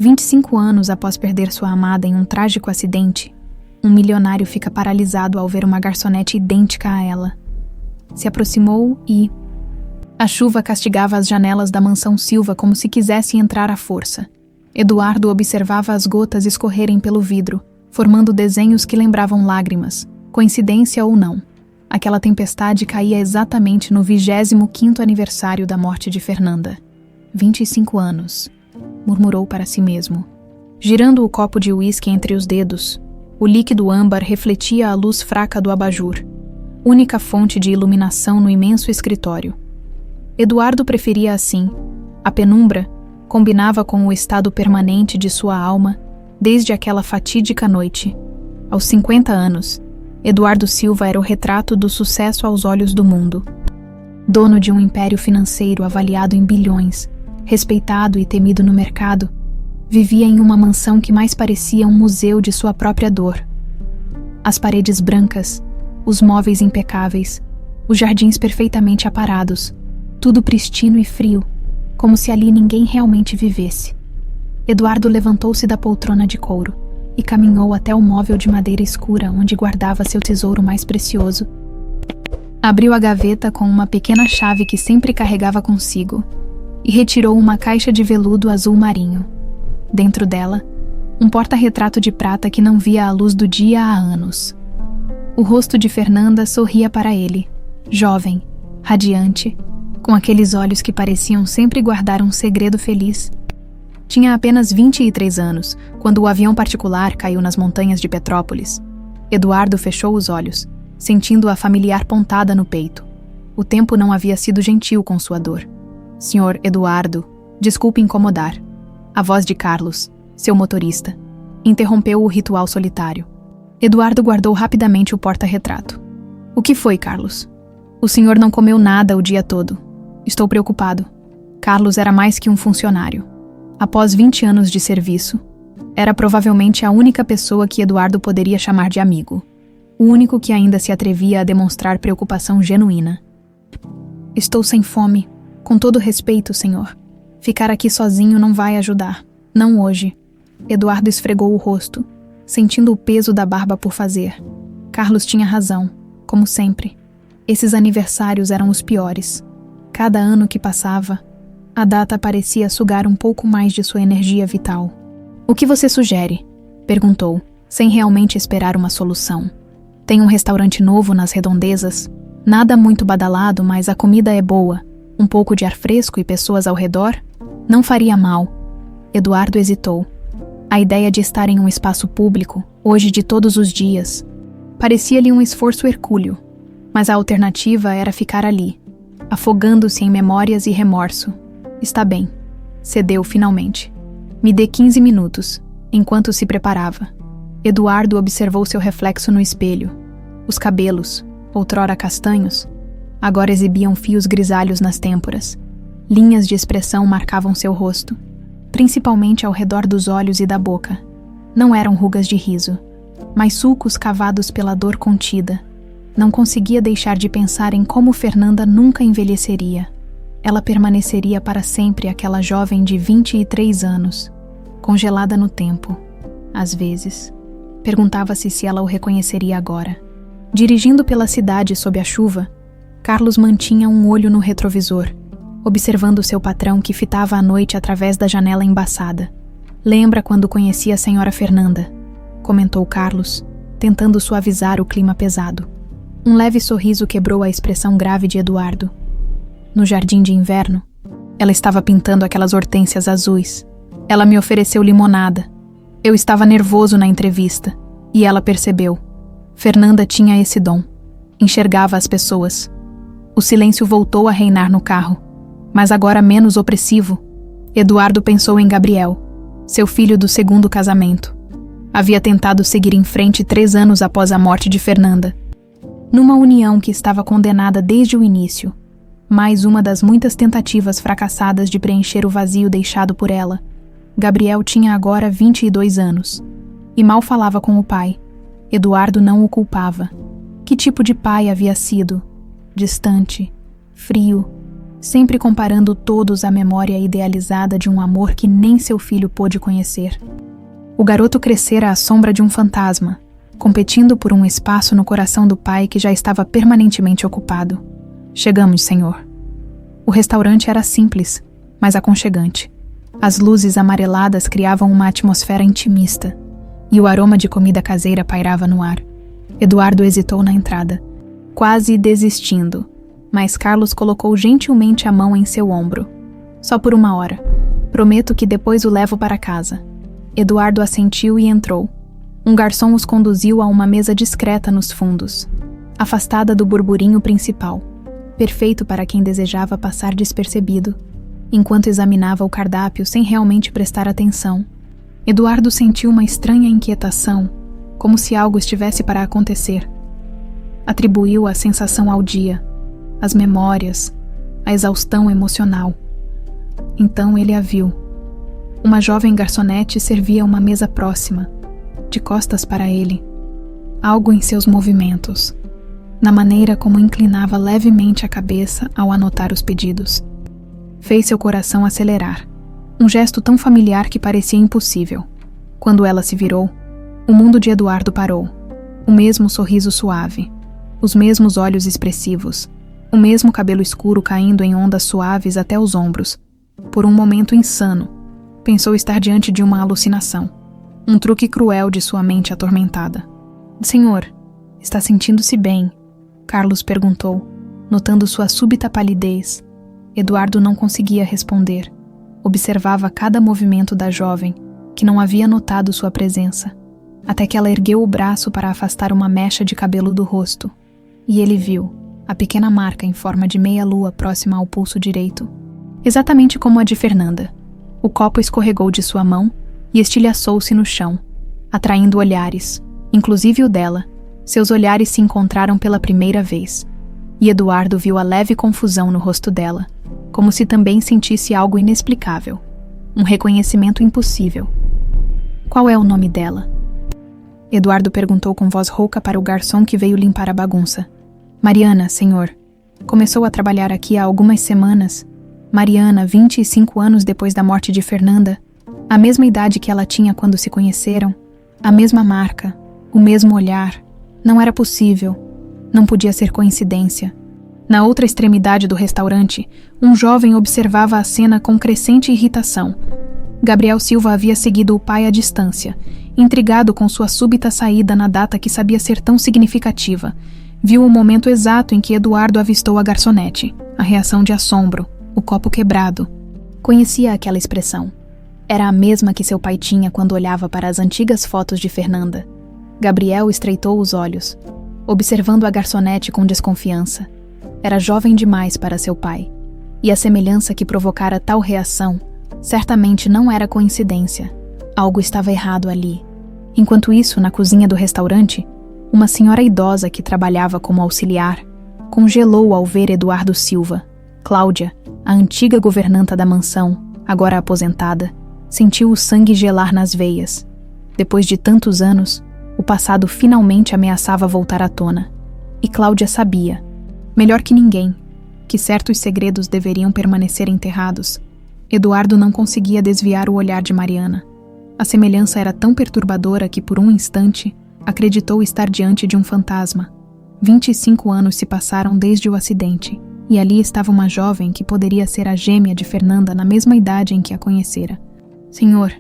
25 anos após perder sua amada em um trágico acidente, um milionário fica paralisado ao ver uma garçonete idêntica a ela. Se aproximou e... A chuva castigava as janelas da mansão Silva como se quisesse entrar à força. Eduardo observava as gotas escorrerem pelo vidro, formando desenhos que lembravam lágrimas, coincidência ou não. Aquela tempestade caía exatamente no 25º aniversário da morte de Fernanda. 25 anos, murmurou para si mesmo. Girando o copo de uísque entre os dedos, o líquido âmbar refletia a luz fraca do abajur, única fonte de iluminação no imenso escritório. Eduardo preferia assim. A penumbra combinava com o estado permanente de sua alma desde aquela fatídica noite. Aos 50 anos, Eduardo Silva era o retrato do sucesso aos olhos do mundo. Dono de um império financeiro avaliado em bilhões, respeitado e temido no mercado, vivia em uma mansão que mais parecia um museu de sua própria dor. As paredes brancas, os móveis impecáveis, os jardins perfeitamente aparados, tudo pristino e frio, como se ali ninguém realmente vivesse. Eduardo levantou-se da poltrona de couro e caminhou até o móvel de madeira escura onde guardava seu tesouro mais precioso. Abriu a gaveta com uma pequena chave que sempre carregava consigo e retirou uma caixa de veludo azul marinho. Dentro dela, um porta-retrato de prata que não via a luz do dia há anos. O rosto de Fernanda sorria para ele, jovem, radiante, com aqueles olhos que pareciam sempre guardar um segredo feliz. Tinha apenas 23 anos, quando o avião particular caiu nas montanhas de Petrópolis. Eduardo fechou os olhos, sentindo a familiar pontada no peito. O tempo não havia sido gentil com sua dor. Senhor Eduardo, desculpe incomodar. A voz de Carlos, seu motorista, interrompeu o ritual solitário. Eduardo guardou rapidamente o porta-retrato. O que foi, Carlos? O senhor não comeu nada o dia todo. Estou preocupado. Carlos era mais que um funcionário. Após 20 anos de serviço, era provavelmente a única pessoa que Eduardo poderia chamar de amigo. O único que ainda se atrevia a demonstrar preocupação genuína. Estou sem fome. Com todo respeito, senhor. Ficar aqui sozinho não vai ajudar. Não hoje. Eduardo esfregou o rosto, sentindo o peso da barba por fazer. Carlos tinha razão, como sempre. Esses aniversários eram os piores. Cada ano que passava, a data parecia sugar um pouco mais de sua energia vital. O que você sugere? Perguntou, sem realmente esperar uma solução. Tem um restaurante novo nas redondezas. Nada muito badalado, mas a comida é boa. Um pouco de ar fresco e pessoas ao redor? Não faria mal. Eduardo hesitou. A ideia de estar em um espaço público, hoje de todos os dias, parecia-lhe um esforço hercúleo, mas a alternativa era ficar ali, afogando-se em memórias e remorso. Está bem, cedeu finalmente. Me dê 15 minutos, enquanto se preparava. Eduardo observou seu reflexo no espelho. Os cabelos, outrora castanhos, agora exibiam fios grisalhos nas têmporas. Linhas de expressão marcavam seu rosto, principalmente ao redor dos olhos e da boca. Não eram rugas de riso, mas sulcos cavados pela dor contida. Não conseguia deixar de pensar em como Fernanda nunca envelheceria. Ela permaneceria para sempre aquela jovem de 23 anos, congelada no tempo. Às vezes, perguntava-se se ela o reconheceria agora. Dirigindo pela cidade sob a chuva, Carlos mantinha um olho no retrovisor, observando seu patrão que fitava a noite através da janela embaçada. Lembra quando conheci a senhora Fernanda? Comentou Carlos, tentando suavizar o clima pesado. Um leve sorriso quebrou a expressão grave de Eduardo. No jardim de inverno, ela estava pintando aquelas hortênsias azuis. Ela me ofereceu limonada. Eu estava nervoso na entrevista, e ela percebeu. Fernanda tinha esse dom. Enxergava as pessoas. O silêncio voltou a reinar no carro, mas agora menos opressivo. Eduardo pensou em Gabriel, seu filho do segundo casamento. Havia tentado seguir em frente 3 anos após a morte de Fernanda. Numa união que estava condenada desde o início, mais uma das muitas tentativas fracassadas de preencher o vazio deixado por ela. Gabriel tinha agora 22 anos, e mal falava com o pai. Eduardo não o culpava. Que tipo de pai havia sido? Distante, frio, sempre comparando todos à memória idealizada de um amor que nem seu filho pôde conhecer. O garoto crescera à sombra de um fantasma, competindo por um espaço no coração do pai que já estava permanentemente ocupado. Chegamos, senhor. O restaurante era simples, mas aconchegante. As luzes amareladas criavam uma atmosfera intimista, e o aroma de comida caseira pairava no ar. Eduardo hesitou na entrada, quase desistindo, mas Carlos colocou gentilmente a mão em seu ombro. Só por 1 hora. Prometo que depois o levo para casa. Eduardo assentiu e entrou. Um garçom os conduziu a uma mesa discreta nos fundos, afastada do burburinho principal, perfeito para quem desejava passar despercebido, enquanto examinava o cardápio sem realmente prestar atenção. Eduardo sentiu uma estranha inquietação, como se algo estivesse para acontecer. Atribuiu a sensação ao dia, às memórias, à exaustão emocional. Então ele a viu. Uma jovem garçonete servia uma mesa próxima, de costas para ele. Algo em seus movimentos, na maneira como inclinava levemente a cabeça ao anotar os pedidos, fez seu coração acelerar. Um gesto tão familiar que parecia impossível. Quando ela se virou, o mundo de Eduardo parou. O mesmo sorriso suave, os mesmos olhos expressivos, o mesmo cabelo escuro caindo em ondas suaves até os ombros. Por um momento insano, pensou estar diante de uma alucinação, um truque cruel de sua mente atormentada. Senhor, está sentindo-se bem? Carlos perguntou, notando sua súbita palidez. Eduardo não conseguia responder. Observava cada movimento da jovem, que não havia notado sua presença, até que ela ergueu o braço para afastar uma mecha de cabelo do rosto. E ele viu a pequena marca em forma de meia-lua próxima ao pulso direito, exatamente como a de Fernanda. O copo escorregou de sua mão e estilhaçou-se no chão, atraindo olhares, inclusive o dela. Seus olhares se encontraram pela primeira vez, e Eduardo viu a leve confusão no rosto dela, como se também sentisse algo inexplicável, um reconhecimento impossível. Qual é o nome dela? Eduardo perguntou com voz rouca para o garçom que veio limpar a bagunça. Mariana, senhor. Começou a trabalhar aqui há algumas semanas. Mariana, 25 anos depois da morte de Fernanda, a mesma idade que ela tinha quando se conheceram, a mesma marca, o mesmo olhar. Não era possível. Não podia ser coincidência. Na outra extremidade do restaurante, um jovem observava a cena com crescente irritação. Gabriel Silva havia seguido o pai à distância, intrigado com sua súbita saída na data que sabia ser tão significativa. Viu o momento exato em que Eduardo avistou a garçonete, a reação de assombro, o copo quebrado. Conhecia aquela expressão. Era a mesma que seu pai tinha quando olhava para as antigas fotos de Fernanda. Gabriel estreitou os olhos, observando a garçonete com desconfiança. Era jovem demais para seu pai, e a semelhança que provocara tal reação certamente não era coincidência. Algo estava errado ali. Enquanto isso, na cozinha do restaurante, uma senhora idosa que trabalhava como auxiliar congelou ao ver Eduardo Silva. Cláudia, a antiga governanta da mansão, agora aposentada, sentiu o sangue gelar nas veias. Depois de tantos anos, o passado finalmente ameaçava voltar à tona. E Cláudia sabia, melhor que ninguém, que certos segredos deveriam permanecer enterrados. Eduardo não conseguia desviar o olhar de Mariana. A semelhança era tão perturbadora que, por um instante, acreditou estar diante de um fantasma. 25 anos se passaram desde o acidente, e ali estava uma jovem que poderia ser a gêmea de Fernanda na mesma idade em que a conhecera. Senhor,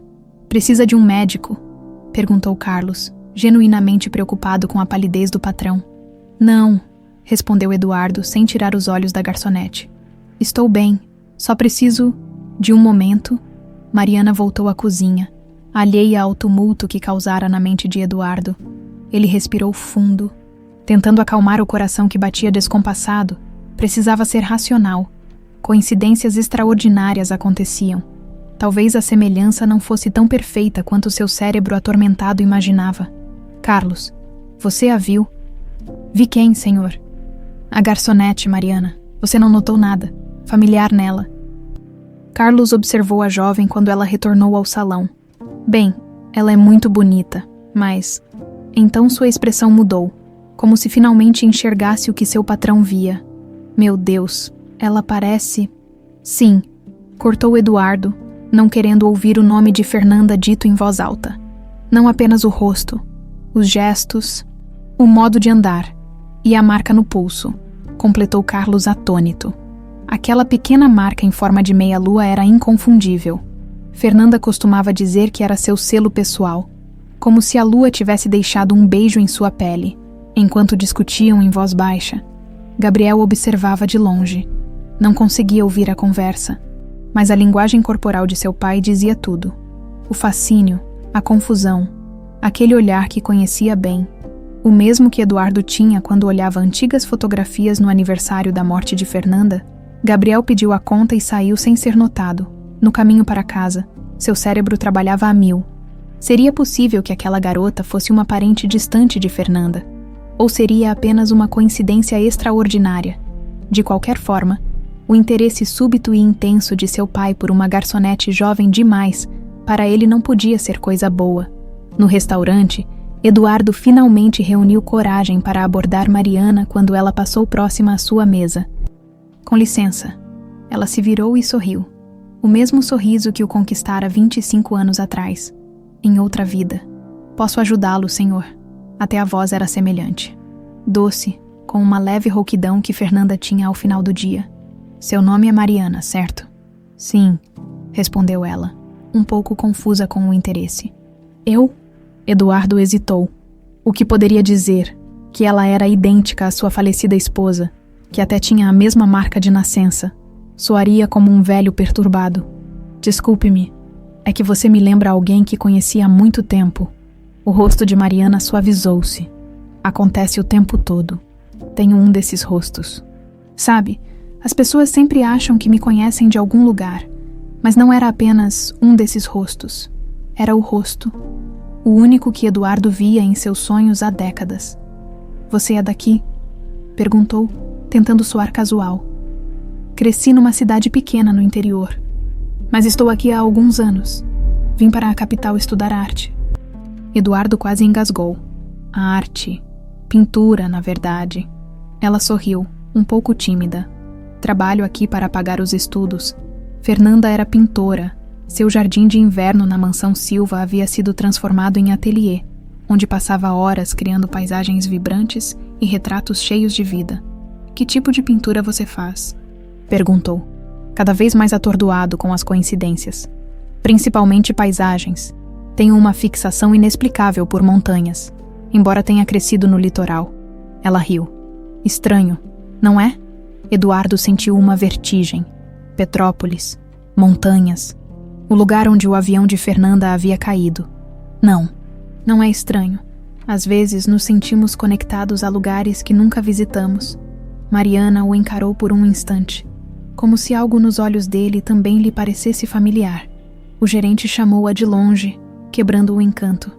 precisa de um médico? Perguntou Carlos, genuinamente preocupado com a palidez do patrão. Não, respondeu Eduardo, sem tirar os olhos da garçonete. Estou bem, só preciso de um momento. Mariana voltou à cozinha, alheia ao tumulto que causara na mente de Eduardo. Ele respirou fundo, tentando acalmar o coração que batia descompassado. Precisava ser racional. Coincidências extraordinárias aconteciam. Talvez a semelhança não fosse tão perfeita quanto seu cérebro atormentado imaginava. Carlos, você a viu? Vi quem, senhor? A garçonete, Mariana. Você não notou nada. Familiar nela. Carlos observou a jovem quando ela retornou ao salão. Bem, ela é muito bonita, mas... Então sua expressão mudou, como se finalmente enxergasse o que seu patrão via. Meu Deus, Ela parece... Sim, cortou Eduardo, não querendo ouvir o nome de Fernanda dito em voz alta. Não apenas o rosto, os gestos, o modo de andar e a marca no pulso, completou Carlos atônito. Aquela pequena marca em forma de meia-lua era inconfundível. Fernanda costumava dizer que era seu selo pessoal, como se a lua tivesse deixado um beijo em sua pele. Enquanto discutiam em voz baixa, Gabriel observava de longe. Não conseguia ouvir a conversa, mas a linguagem corporal de seu pai dizia tudo. O fascínio, a confusão, aquele olhar que conhecia bem, o mesmo que Eduardo tinha quando olhava antigas fotografias no aniversário da morte de Fernanda. Gabriel pediu a conta e saiu sem ser notado. No caminho para casa, seu cérebro trabalhava a mil. Seria possível que aquela garota fosse uma parente distante de Fernanda? Ou seria apenas uma coincidência extraordinária? De qualquer forma, o interesse súbito e intenso de seu pai por uma garçonete jovem demais, para ele não podia ser coisa boa. No restaurante, Eduardo finalmente reuniu coragem para abordar Mariana quando ela passou próxima à sua mesa. Com licença. Ela se virou e sorriu. O mesmo sorriso que o conquistara 25 anos atrás. Em outra vida. Posso ajudá-lo, senhor. Até a voz era semelhante. Doce, com uma leve rouquidão que Fernanda tinha ao final do dia. Seu nome é Mariana, certo? Sim, respondeu ela, um pouco confusa com o interesse. Eu? Eduardo hesitou. O que poderia dizer? Que ela era idêntica à sua falecida esposa, que até tinha a mesma marca de nascença. Soaria como um velho perturbado. Desculpe-me, é que você me lembra alguém que conheci há muito tempo. O rosto de Mariana suavizou-se. Acontece o tempo todo. Tenho um desses rostos. Sabe, as pessoas sempre acham que me conhecem de algum lugar, mas não era apenas um desses rostos. Era o rosto. O único que Eduardo via em seus sonhos há décadas. Você é daqui? Perguntou, tentando soar casual. Cresci numa cidade pequena no interior, mas estou aqui há alguns anos. Vim para a capital estudar arte. Eduardo quase engasgou. A arte. Pintura, na verdade. Ela sorriu, um pouco tímida. Trabalho aqui para pagar os estudos. Fernanda era pintora. Seu jardim de inverno na mansão Silva havia sido transformado em ateliê, onde passava horas criando paisagens vibrantes e retratos cheios de vida. Que tipo de pintura você faz? Perguntou, cada vez mais atordoado com as coincidências. Principalmente paisagens. Tenho uma fixação inexplicável por montanhas, embora tenha crescido no litoral. Ela riu. Estranho, não é? Eduardo sentiu uma vertigem. Petrópolis, montanhas, o lugar onde o avião de Fernanda havia caído. Não é estranho. Às vezes nos sentimos conectados a lugares que nunca visitamos. Mariana o encarou por um instante, como se algo nos olhos dele também lhe parecesse familiar. O gerente chamou-a de longe, quebrando o encanto.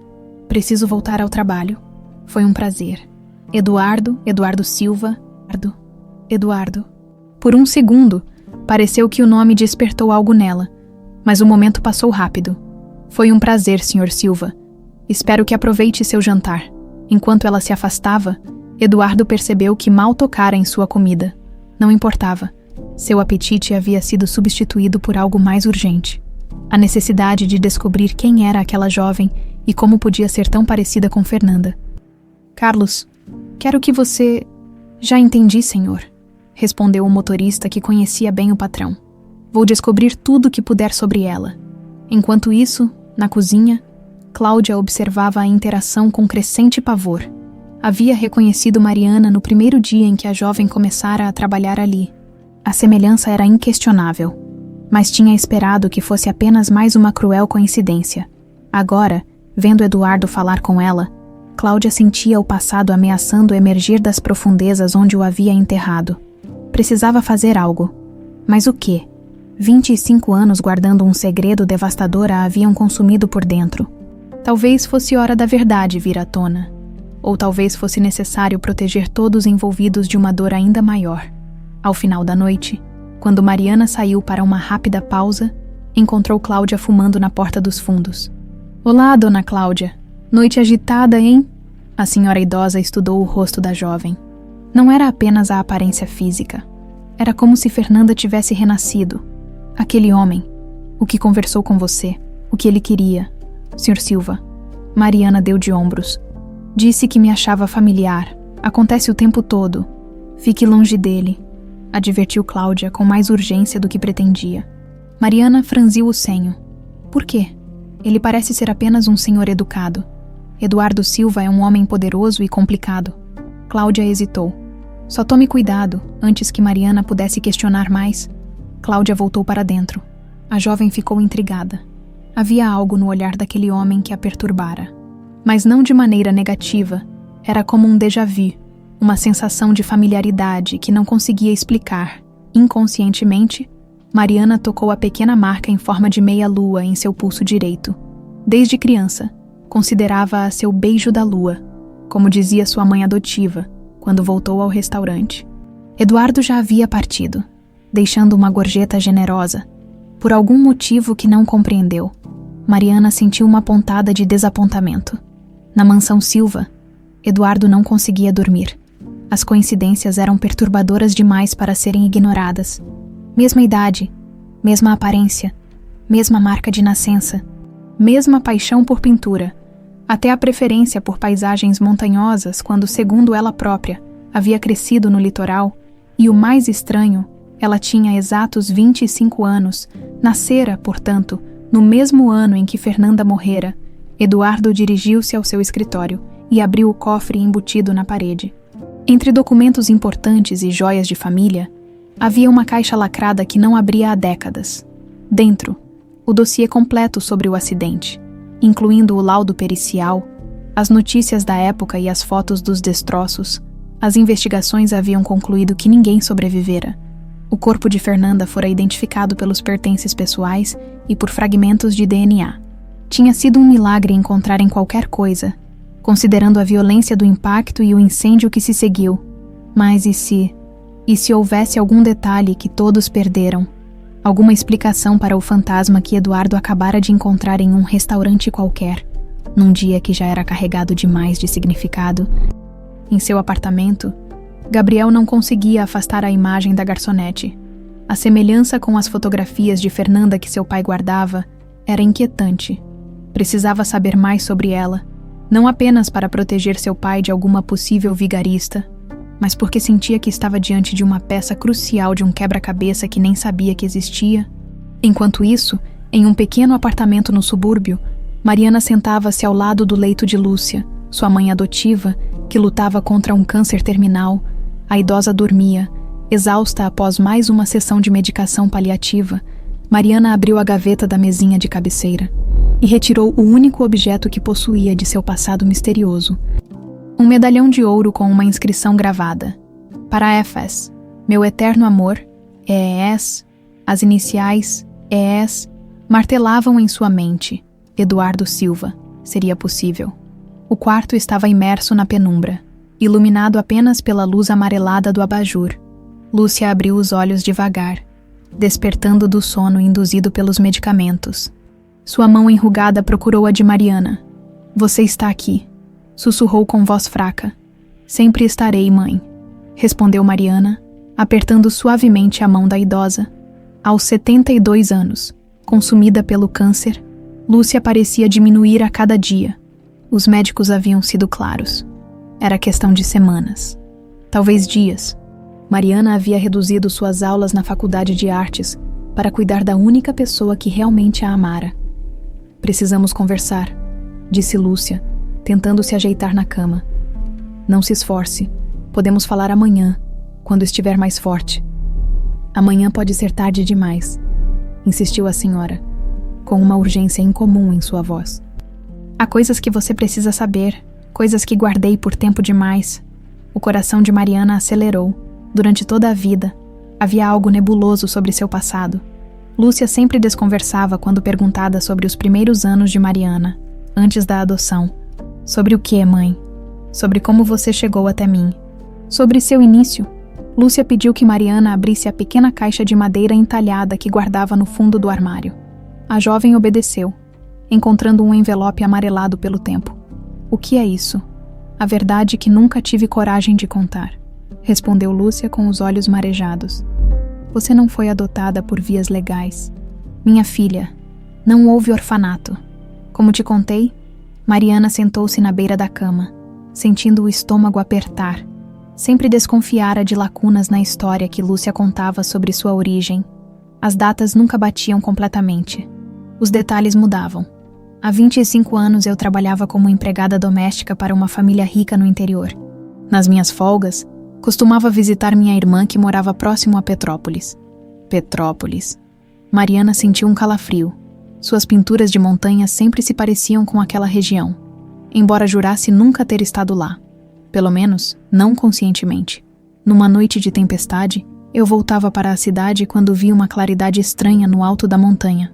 Preciso voltar ao trabalho. Foi um prazer. Eduardo Silva, Eduardo. Por um segundo, pareceu que o nome despertou algo nela, mas o momento passou rápido. Foi um prazer, Sr. Silva. Espero que aproveite seu jantar. Enquanto ela se afastava, Eduardo percebeu que mal tocara em sua comida. Não importava. Seu apetite havia sido substituído por algo mais urgente. A necessidade de descobrir quem era aquela jovem e como podia ser tão parecida com Fernanda. Carlos, quero que você... Já entendi, senhor, respondeu o motorista que conhecia bem o patrão. Vou descobrir tudo o que puder sobre ela. Enquanto isso, na cozinha, Cláudia observava a interação com crescente pavor. Havia reconhecido Mariana no primeiro dia em que a jovem começara a trabalhar ali. A semelhança era inquestionável, mas tinha esperado que fosse apenas mais uma cruel coincidência. Agora, vendo Eduardo falar com ela, Cláudia sentia o passado ameaçando emergir das profundezas onde o havia enterrado. Precisava fazer algo. Mas o quê? 25 anos guardando um segredo devastador a haviam consumido por dentro. Talvez fosse hora da verdade vir à tona. Ou talvez fosse necessário proteger todos envolvidos de uma dor ainda maior. Ao final da noite, quando Mariana saiu para uma rápida pausa, encontrou Cláudia fumando na porta dos fundos. Olá, dona Cláudia. Noite agitada, hein? A senhora idosa estudou o rosto da jovem. Não era apenas a aparência física. Era como se Fernanda tivesse renascido. Aquele homem, o que conversou com você, o que ele queria. Sr. Silva. Mariana deu de ombros. Disse que me achava familiar. Acontece o tempo todo. Fique longe dele, advertiu Cláudia com mais urgência do que pretendia. Mariana franziu o senho. Por quê? Ele parece ser apenas um senhor educado. Eduardo Silva é um homem poderoso e complicado. Cláudia hesitou. Só tome cuidado, antes que Mariana pudesse questionar mais. Cláudia voltou para dentro. A jovem ficou intrigada. Havia algo no olhar daquele homem que a perturbara. Mas não de maneira negativa. Era como um déjà-vu, uma sensação de familiaridade que não conseguia explicar. Inconscientemente, Mariana tocou a pequena marca em forma de meia-lua em seu pulso direito. Desde criança, considerava-a seu beijo da lua, como dizia sua mãe adotiva, quando voltou ao restaurante. Eduardo já havia partido, deixando uma gorjeta generosa. Por algum motivo que não compreendeu, Mariana sentiu uma pontada de desapontamento. Na mansão Silva, Eduardo não conseguia dormir. As coincidências eram perturbadoras demais para serem ignoradas. Mesma idade, mesma aparência, mesma marca de nascença, mesma paixão por pintura, até a preferência por paisagens montanhosas quando, segundo ela própria, havia crescido no litoral, e o mais estranho, ela tinha exatos 25 anos, nascera, portanto, no mesmo ano em que Fernanda morrera. Eduardo dirigiu-se ao seu escritório e abriu o cofre embutido na parede. Entre documentos importantes e joias de família, havia uma caixa lacrada que não abria há décadas. Dentro, o dossiê completo sobre o acidente, incluindo o laudo pericial, as notícias da época e as fotos dos destroços. As investigações haviam concluído que ninguém sobrevivera. O corpo de Fernanda fora identificado pelos pertences pessoais e por fragmentos de DNA. Tinha sido um milagre encontrarem qualquer coisa, considerando a violência do impacto e o incêndio que se seguiu. Mas e se houvesse algum detalhe que todos perderam? Alguma explicação para o fantasma que Eduardo acabara de encontrar em um restaurante qualquer, num dia que já era carregado demais de significado? Em seu apartamento, Gabriel não conseguia afastar a imagem da garçonete. A semelhança com as fotografias de Fernanda que seu pai guardava era inquietante. Precisava saber mais sobre ela, não apenas para proteger seu pai de alguma possível vigarista, mas porque sentia que estava diante de uma peça crucial de um quebra-cabeça que nem sabia que existia. Enquanto isso, em um pequeno apartamento no subúrbio, Mariana sentava-se ao lado do leito de Lúcia, sua mãe adotiva, que lutava contra um câncer terminal. A idosa dormia, exausta após mais uma sessão de medicação paliativa. Mariana abriu a gaveta da mesinha de cabeceira e retirou o único objeto que possuía de seu passado misterioso. Um medalhão de ouro com uma inscrição gravada. Para Efes, meu eterno amor, EES, as iniciais, EES, martelavam em sua mente. Eduardo Silva, seria possível. O quarto estava imerso na penumbra, iluminado apenas pela luz amarelada do abajur. Lúcia abriu os olhos devagar, despertando do sono induzido pelos medicamentos. Sua mão enrugada procurou a de Mariana. Você está aqui, sussurrou com voz fraca. Sempre estarei, mãe, respondeu Mariana, apertando suavemente a mão da idosa. Aos 72 anos, consumida pelo câncer, Lúcia parecia diminuir a cada dia. Os médicos haviam sido claros. Era questão de semanas, talvez dias. Mariana havia reduzido suas aulas na faculdade de artes para cuidar da única pessoa que realmente a amara. Precisamos conversar, disse Lúcia, tentando se ajeitar na cama. Não se esforce, podemos falar amanhã, quando estiver mais forte. Amanhã pode ser tarde demais, insistiu a senhora, com uma urgência incomum em sua voz. Há coisas que você precisa saber, coisas que guardei por tempo demais. O coração de Mariana acelerou. Durante toda a vida, havia algo nebuloso sobre seu passado. Lúcia sempre desconversava quando perguntada sobre os primeiros anos de Mariana, antes da adoção. Sobre o que, mãe? Sobre como você chegou até mim. Sobre seu início. Lúcia pediu que Mariana abrisse a pequena caixa de madeira entalhada que guardava no fundo do armário. A jovem obedeceu, encontrando um envelope amarelado pelo tempo. O que é isso? A verdade que nunca tive coragem de contar, respondeu Lúcia com os olhos marejados. Você não foi adotada por vias legais. Minha filha, não houve orfanato. Como te contei, Mariana sentou-se na beira da cama, sentindo o estômago apertar. Sempre desconfiara de lacunas na história que Lúcia contava sobre sua origem. As datas nunca batiam completamente. Os detalhes mudavam. Há 25 anos eu trabalhava como empregada doméstica para uma família rica no interior. Nas minhas folgas, costumava visitar minha irmã que morava próximo a Petrópolis. Petrópolis. Mariana sentiu um calafrio. Suas pinturas de montanha sempre se pareciam com aquela região, embora jurasse nunca ter estado lá. Pelo menos, não conscientemente. Numa noite de tempestade, eu voltava para a cidade quando vi uma claridade estranha no alto da montanha.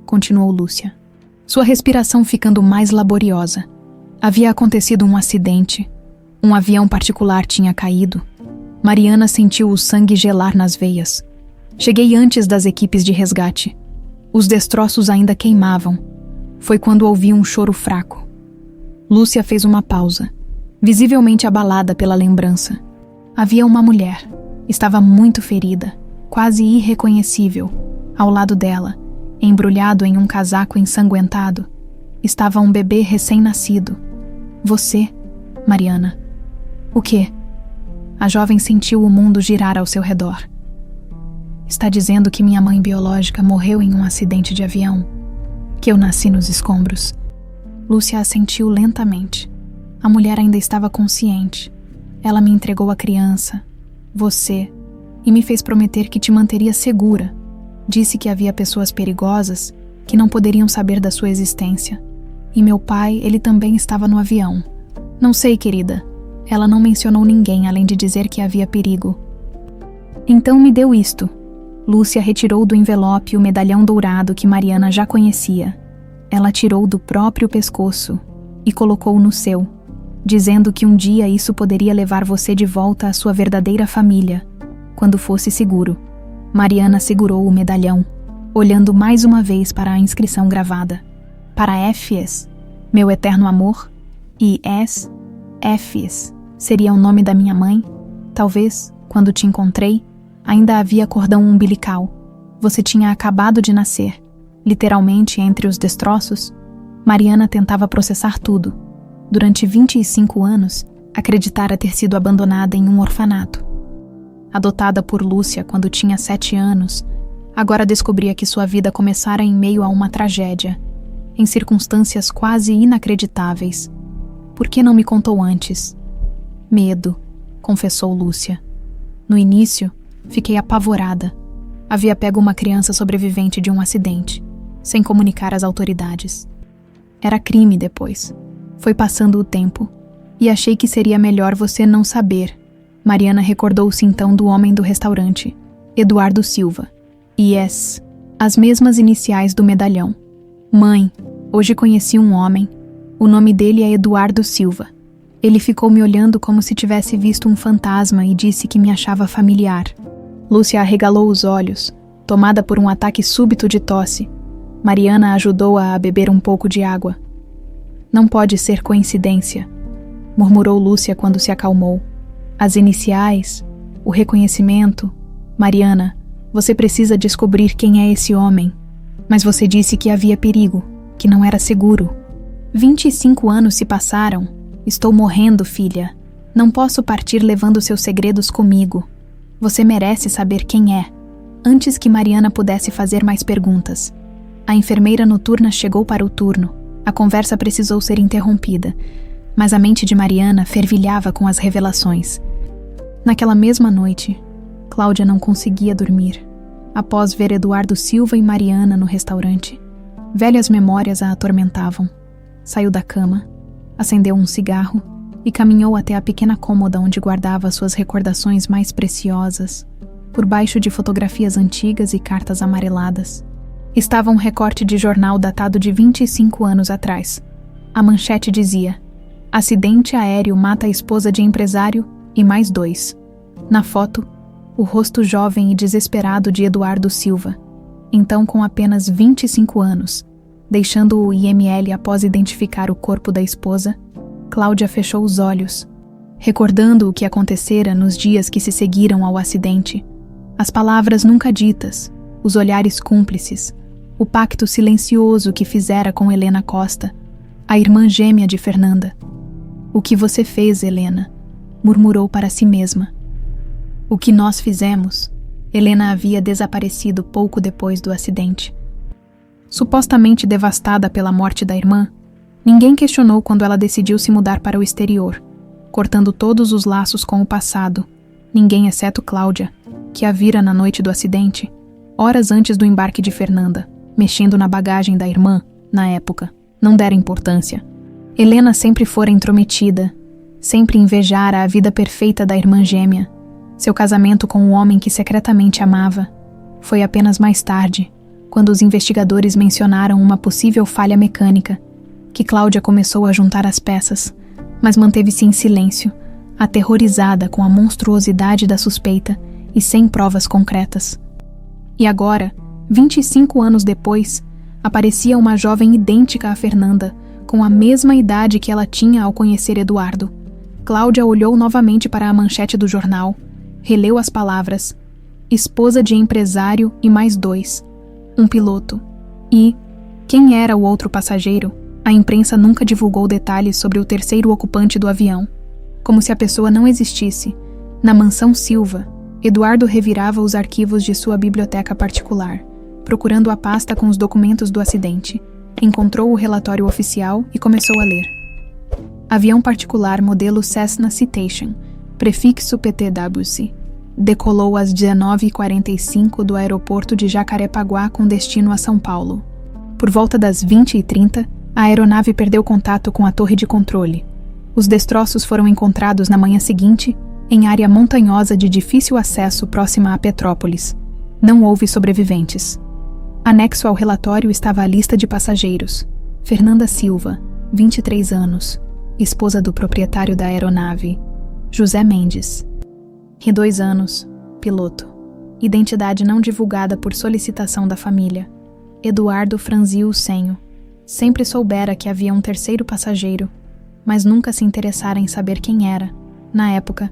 Continuou Lúcia. Sua respiração ficando mais laboriosa. Havia acontecido um acidente. Um avião particular tinha caído. Mariana sentiu o sangue gelar nas veias. Cheguei antes das equipes de resgate. Os destroços ainda queimavam. Foi quando ouvi um choro fraco. Lúcia fez uma pausa, visivelmente abalada pela lembrança. Havia uma mulher. Estava muito ferida, quase irreconhecível. Ao lado dela, embrulhado em um casaco ensanguentado, estava um bebê recém-nascido. Você, Mariana. O quê? A jovem sentiu o mundo girar ao seu redor. Está dizendo que minha mãe biológica morreu em um acidente de avião? Que eu nasci nos escombros? Lúcia assentiu lentamente. A mulher ainda estava consciente. Ela me entregou a criança, você, e me fez prometer que te manteria segura. Disse que havia pessoas perigosas que não poderiam saber da sua existência. E meu pai, ele também estava no avião. Não sei, querida. Ela não mencionou ninguém além de dizer que havia perigo. Então me deu isto. Lúcia retirou do envelope o medalhão dourado que Mariana já conhecia. Ela tirou do próprio pescoço e colocou no seu, dizendo que um dia isso poderia levar você de volta à sua verdadeira família, quando fosse seguro. Mariana segurou o medalhão, olhando mais uma vez para a inscrição gravada. Para Éfies, meu eterno amor, e Éfies seria o nome da minha mãe. Talvez, quando te encontrei, ainda havia cordão umbilical. Você tinha acabado de nascer. Literalmente entre os destroços, Mariana tentava processar tudo. Durante 25 anos, acreditara ter sido abandonada em um orfanato. Adotada por Lúcia quando tinha 7 anos, agora descobria que sua vida começara em meio a uma tragédia, em circunstâncias quase inacreditáveis. Por que não me contou antes? Medo, confessou Lúcia. No início, fiquei apavorada. Havia pego uma criança sobrevivente de um acidente, sem comunicar às autoridades. Era crime depois. Foi passando o tempo, e achei que seria melhor você não saber. Mariana recordou-se então do homem do restaurante, Eduardo Silva. E as mesmas iniciais do medalhão. Mãe, hoje conheci um homem. O nome dele é Eduardo Silva. Ele ficou me olhando como se tivesse visto um fantasma e disse que me achava familiar. Lúcia arregalou os olhos, tomada por um ataque súbito de tosse. Mariana ajudou-a a beber um pouco de água. Não pode ser coincidência, murmurou Lúcia quando se acalmou. As iniciais, o reconhecimento. Mariana, você precisa descobrir quem é esse homem. Mas você disse que havia perigo, que não era seguro. 25 anos se passaram. Estou morrendo, filha. Não posso partir levando seus segredos comigo. Você merece saber quem é. Antes que Mariana pudesse fazer mais perguntas, a enfermeira noturna chegou para o turno. A conversa precisou ser interrompida, mas a mente de Mariana fervilhava com as revelações. Naquela mesma noite, Cláudia não conseguia dormir. Após ver Eduardo Silva e Mariana no restaurante, velhas memórias a atormentavam. Saiu da cama, acendeu um cigarro e caminhou até a pequena cômoda onde guardava suas recordações mais preciosas, por baixo de fotografias antigas e cartas amareladas. Estava um recorte de jornal datado de 25 anos atrás. A manchete dizia: acidente aéreo mata a esposa de empresário e mais 2. Na foto, o rosto jovem e desesperado de Eduardo Silva, então com apenas 25 anos. Deixando o IML após identificar o corpo da esposa, Cláudia fechou os olhos, recordando o que acontecera nos dias que se seguiram ao acidente. As palavras nunca ditas, os olhares cúmplices, o pacto silencioso que fizera com Helena Costa, a irmã gêmea de Fernanda. "O que você fez, Helena?", murmurou para si mesma. O que nós fizemos? Helena havia desaparecido pouco depois do acidente. Supostamente devastada pela morte da irmã, ninguém questionou quando ela decidiu se mudar para o exterior, cortando todos os laços com o passado. Ninguém exceto Cláudia, que a vira na noite do acidente, horas antes do embarque de Fernanda, mexendo na bagagem da irmã, na época, não dera importância. Helena sempre fora intrometida, sempre invejara a vida perfeita da irmã gêmea. Seu casamento com o homem que secretamente amava. Foi apenas mais tarde, quando os investigadores mencionaram uma possível falha mecânica, que Cláudia começou a juntar as peças, mas manteve-se em silêncio, aterrorizada com a monstruosidade da suspeita e sem provas concretas. E agora, 25 anos depois, aparecia uma jovem idêntica a Fernanda, com a mesma idade que ela tinha ao conhecer Eduardo. Cláudia olhou novamente para a manchete do jornal, releu as palavras: esposa de empresário e mais 2, um piloto. E quem era o outro passageiro? A imprensa nunca divulgou detalhes sobre o terceiro ocupante do avião. Como se a pessoa não existisse. Na mansão Silva, Eduardo revirava os arquivos de sua biblioteca particular, procurando a pasta com os documentos do acidente. Encontrou o relatório oficial e começou a ler. Avião particular modelo Cessna Citation, prefixo PTWC. Decolou às 19h45 do aeroporto de Jacarepaguá com destino a São Paulo. Por volta das 20h30, a aeronave perdeu contato com a torre de controle. Os destroços foram encontrados na manhã seguinte, em área montanhosa de difícil acesso próxima a Petrópolis. Não houve sobreviventes. Anexo ao relatório estava a lista de passageiros. Fernanda Silva, 23 anos, esposa do proprietário da aeronave, José Mendes. 2 anos, piloto. Identidade não divulgada por solicitação da família. Eduardo franziu o senho. Sempre soubera que havia um terceiro passageiro, mas nunca se interessara em saber quem era. Na época,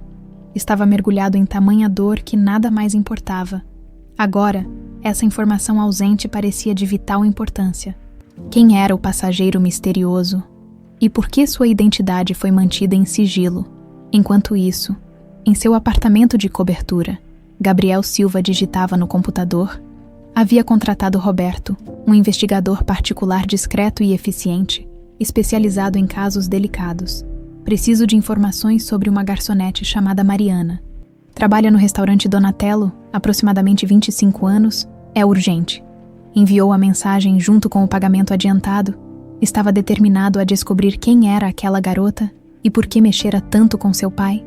estava mergulhado em tamanha dor que nada mais importava. Agora, essa informação ausente parecia de vital importância. Quem era o passageiro misterioso? E por que sua identidade foi mantida em sigilo? Enquanto isso, em seu apartamento de cobertura, Gabriel Silva digitava no computador. Havia contratado Roberto, um investigador particular discreto e eficiente, especializado em casos delicados. Preciso de informações sobre uma garçonete chamada Mariana. Trabalha no restaurante Donatello, aproximadamente 25 anos, é urgente. Enviou a mensagem junto com o pagamento adiantado. Estava determinado a descobrir quem era aquela garota e por que mexera tanto com seu pai.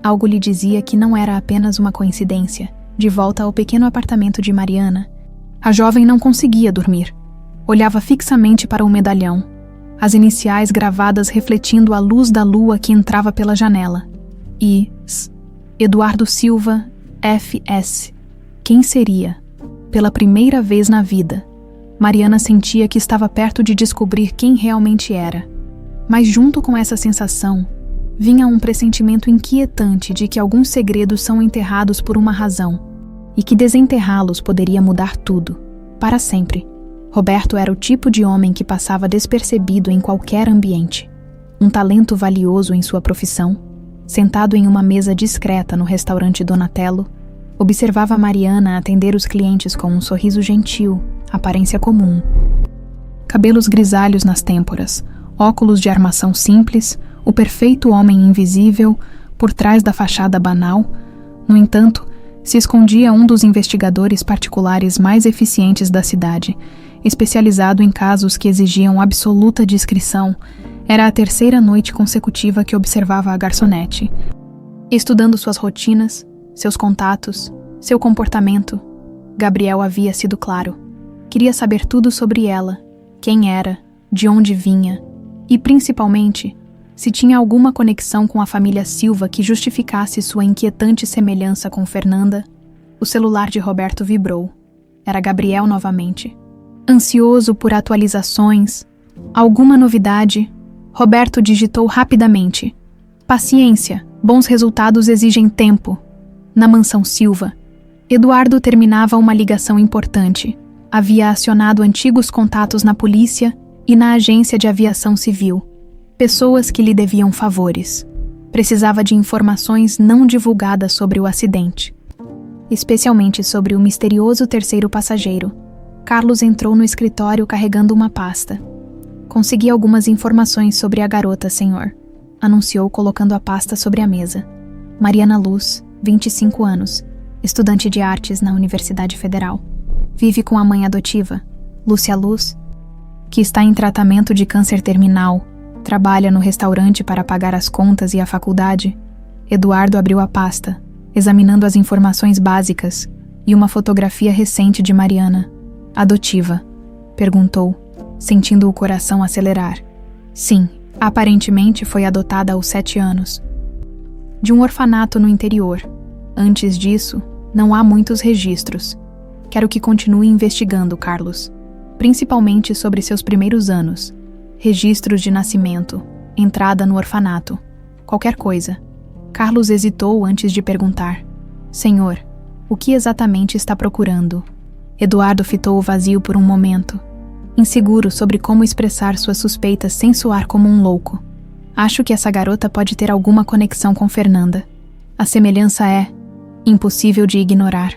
Algo lhe dizia que não era apenas uma coincidência. De volta ao pequeno apartamento de Mariana, a jovem não conseguia dormir. Olhava fixamente para o medalhão, as iniciais gravadas refletindo a luz da lua que entrava pela janela. Eduardo Silva, F.S. Quem seria? Pela primeira vez na vida, Mariana sentia que estava perto de descobrir quem realmente era. Mas junto com essa sensação, vinha um pressentimento inquietante de que alguns segredos são enterrados por uma razão, e que desenterrá-los poderia mudar tudo, para sempre. Roberto era o tipo de homem que passava despercebido em qualquer ambiente. Um talento valioso em sua profissão, sentado em uma mesa discreta no restaurante Donatello, observava Mariana atender os clientes com um sorriso gentil, aparência comum. Cabelos grisalhos nas têmporas, óculos de armação simples, o perfeito homem invisível por trás da fachada banal. No entanto, se escondia um dos investigadores particulares mais eficientes da cidade, especializado em casos que exigiam absoluta discrição. Era a 3ª noite consecutiva que observava a garçonete, estudando suas rotinas, seus contatos, seu comportamento. Gabriel havia sido claro. Queria saber tudo sobre ela, quem era, de onde vinha e, principalmente, se tinha alguma conexão com a família Silva que justificasse sua inquietante semelhança com Fernanda. O celular de Roberto vibrou. Era Gabriel novamente. Ansioso por atualizações, alguma novidade, Roberto digitou rapidamente. Paciência, bons resultados exigem tempo. Na mansão Silva, Eduardo terminava uma ligação importante. Havia acionado antigos contatos na polícia e na agência de aviação civil. Pessoas que lhe deviam favores. Precisava de informações não divulgadas sobre o acidente. Especialmente sobre o misterioso terceiro passageiro. Carlos entrou no escritório carregando uma pasta. Consegui algumas informações sobre a garota, senhor, anunciou colocando a pasta sobre a mesa. Mariana Luz, 25 anos, estudante de artes na Universidade Federal. Vive com a mãe adotiva, Lúcia Luz, que está em tratamento de câncer terminal. Trabalha no restaurante para pagar as contas e a faculdade. Eduardo abriu a pasta, examinando as informações básicas e uma fotografia recente de Mariana. Adotiva? Perguntou, sentindo o coração acelerar. Sim, aparentemente foi adotada aos 7 anos. De um orfanato no interior. Antes disso, não há muitos registros. Quero que continue investigando, Carlos. Principalmente sobre seus primeiros anos. Registros de nascimento, entrada no orfanato. Qualquer coisa. Carlos hesitou antes de perguntar. Senhor, o que exatamente está procurando? Eduardo fitou o vazio por um momento, inseguro sobre como expressar suas suspeitas sem soar como um louco. Acho que essa garota pode ter alguma conexão com Fernanda. A semelhança é impossível de ignorar.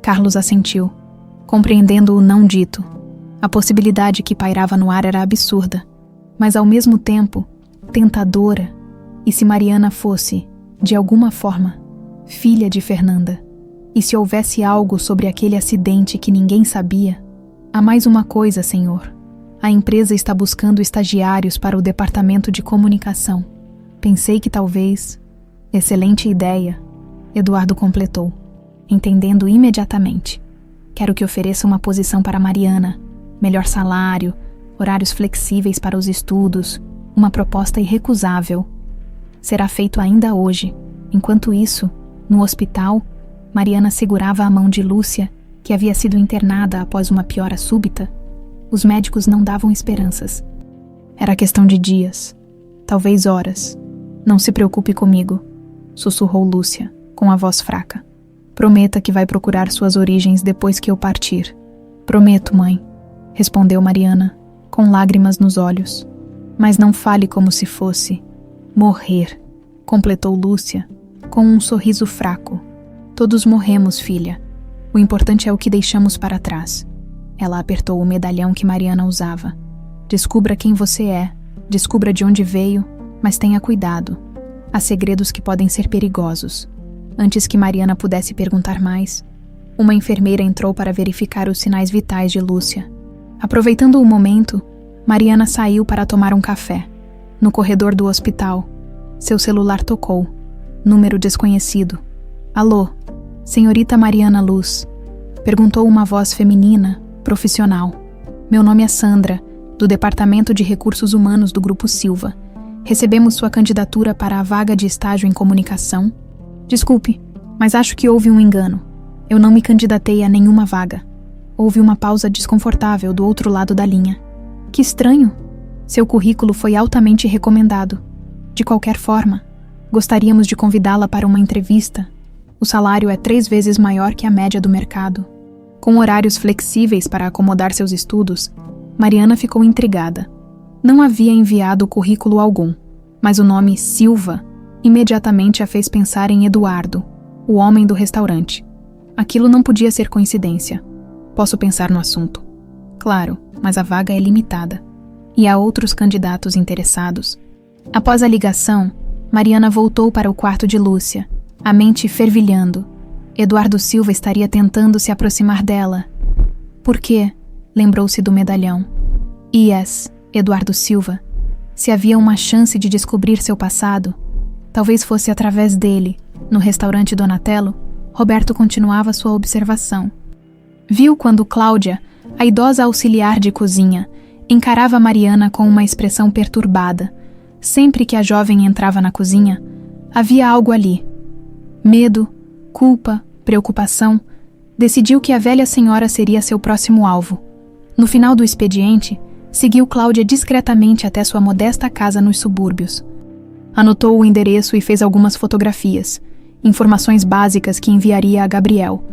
Carlos assentiu, compreendendo o não dito. A possibilidade que pairava no ar era absurda, mas ao mesmo tempo, tentadora. E se Mariana fosse, de alguma forma, filha de Fernanda? E se houvesse algo sobre aquele acidente que ninguém sabia? Há mais uma coisa, senhor. A empresa está buscando estagiários para o departamento de comunicação. Pensei que talvez... Excelente ideia, Eduardo completou, entendendo imediatamente. Quero que ofereça uma posição para Mariana, melhor salário, horários flexíveis para os estudos, uma proposta irrecusável. Será feito ainda hoje. Enquanto isso, no hospital, Mariana segurava a mão de Lúcia, que havia sido internada após uma piora súbita. Os médicos não davam esperanças. Era questão de dias, talvez horas. Não se preocupe comigo, sussurrou Lúcia, com a voz fraca. Prometa que vai procurar suas origens depois que eu partir. Prometo, mãe, respondeu Mariana, com lágrimas nos olhos. Mas não fale como se fosse morrer, completou Lúcia, com um sorriso fraco. Todos morremos, filha. O importante é o que deixamos para trás. Ela apertou o medalhão que Mariana usava. Descubra quem você é, descubra de onde veio, mas tenha cuidado. Há segredos que podem ser perigosos. Antes que Mariana pudesse perguntar mais, uma enfermeira entrou para verificar os sinais vitais de Lúcia. Aproveitando o momento, Mariana saiu para tomar um café. No corredor do hospital, seu celular tocou. Número desconhecido. Alô, senhorita Mariana Luz, perguntou uma voz feminina, profissional. Meu nome é Sandra, do Departamento de Recursos Humanos do Grupo Silva. Recebemos sua candidatura para a vaga de estágio em comunicação. Desculpe, mas acho que houve um engano. Eu não me candidatei a nenhuma vaga. Houve uma pausa desconfortável do outro lado da linha. Que estranho! Seu currículo foi altamente recomendado. De qualquer forma, gostaríamos de convidá-la para uma entrevista. O salário é 3 vezes maior que a média do mercado. Com horários flexíveis para acomodar seus estudos, Mariana ficou intrigada. Não havia enviado currículo algum, mas o nome Silva imediatamente a fez pensar em Eduardo, o homem do restaurante. Aquilo não podia ser coincidência. Posso pensar no assunto. Claro, mas a vaga é limitada. E há outros candidatos interessados. Após a ligação, Mariana voltou para o quarto de Lúcia, a mente fervilhando. Eduardo Silva estaria tentando se aproximar dela. Por quê? Lembrou-se do medalhão. Yes, Eduardo Silva. Se havia uma chance de descobrir seu passado, talvez fosse através dele. No restaurante Donatello, Roberto continuava sua observação. Viu quando Cláudia, a idosa auxiliar de cozinha, encarava Mariana com uma expressão perturbada. Sempre que a jovem entrava na cozinha, havia algo ali. Medo, culpa, preocupação. Decidiu que a velha senhora seria seu próximo alvo. No final do expediente, seguiu Cláudia discretamente até sua modesta casa nos subúrbios. Anotou o endereço e fez algumas fotografias, informações básicas que enviaria a Gabriel.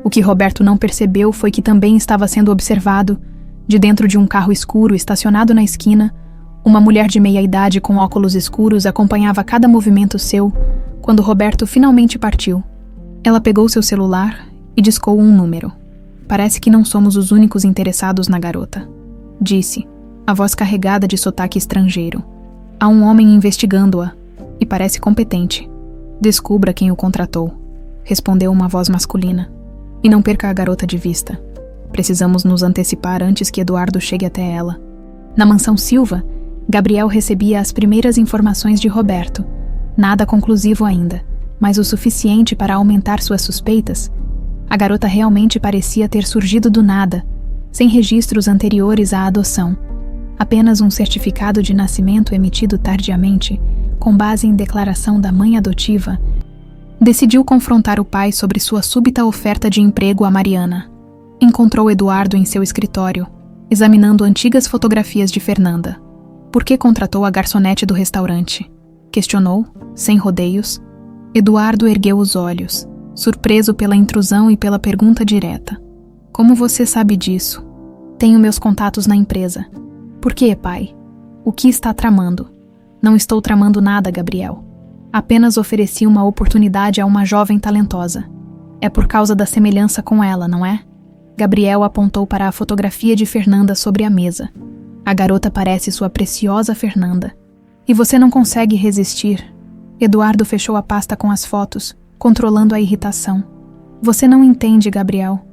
O que Roberto não percebeu foi que também estava sendo observado, de dentro de um carro escuro estacionado na esquina. Uma mulher de meia-idade com óculos escuros acompanhava cada movimento seu quando Roberto finalmente partiu. Ela pegou seu celular e discou um número. Parece que não somos os únicos interessados na garota, disse, a voz carregada de sotaque estrangeiro. Há um homem investigando-a e parece competente. Descubra quem o contratou, respondeu uma voz masculina. E não perca a garota de vista. Precisamos nos antecipar antes que Eduardo chegue até ela. Na mansão Silva, Gabriel recebia as primeiras informações de Roberto. Nada conclusivo ainda, mas o suficiente para aumentar suas suspeitas. A garota realmente parecia ter surgido do nada, sem registros anteriores à adoção. Apenas um certificado de nascimento emitido tardiamente, com base em declaração da mãe adotiva. Decidiu confrontar o pai sobre sua súbita oferta de emprego a Mariana. Encontrou Eduardo em seu escritório, examinando antigas fotografias de Fernanda. Por que contratou a garçonete do restaurante? Questionou, sem rodeios. Eduardo ergueu os olhos, surpreso pela intrusão e pela pergunta direta. Como você sabe disso? Tenho meus contatos na empresa. Por quê, pai? O que está tramando? Não estou tramando nada, Gabriel. Apenas ofereci uma oportunidade a uma jovem talentosa. É por causa da semelhança com ela, não é? Gabriel apontou para a fotografia de Fernanda sobre a mesa. A garota parece sua preciosa Fernanda. E você não consegue resistir. Eduardo fechou a pasta com as fotos, controlando a irritação. Você não entende, Gabriel.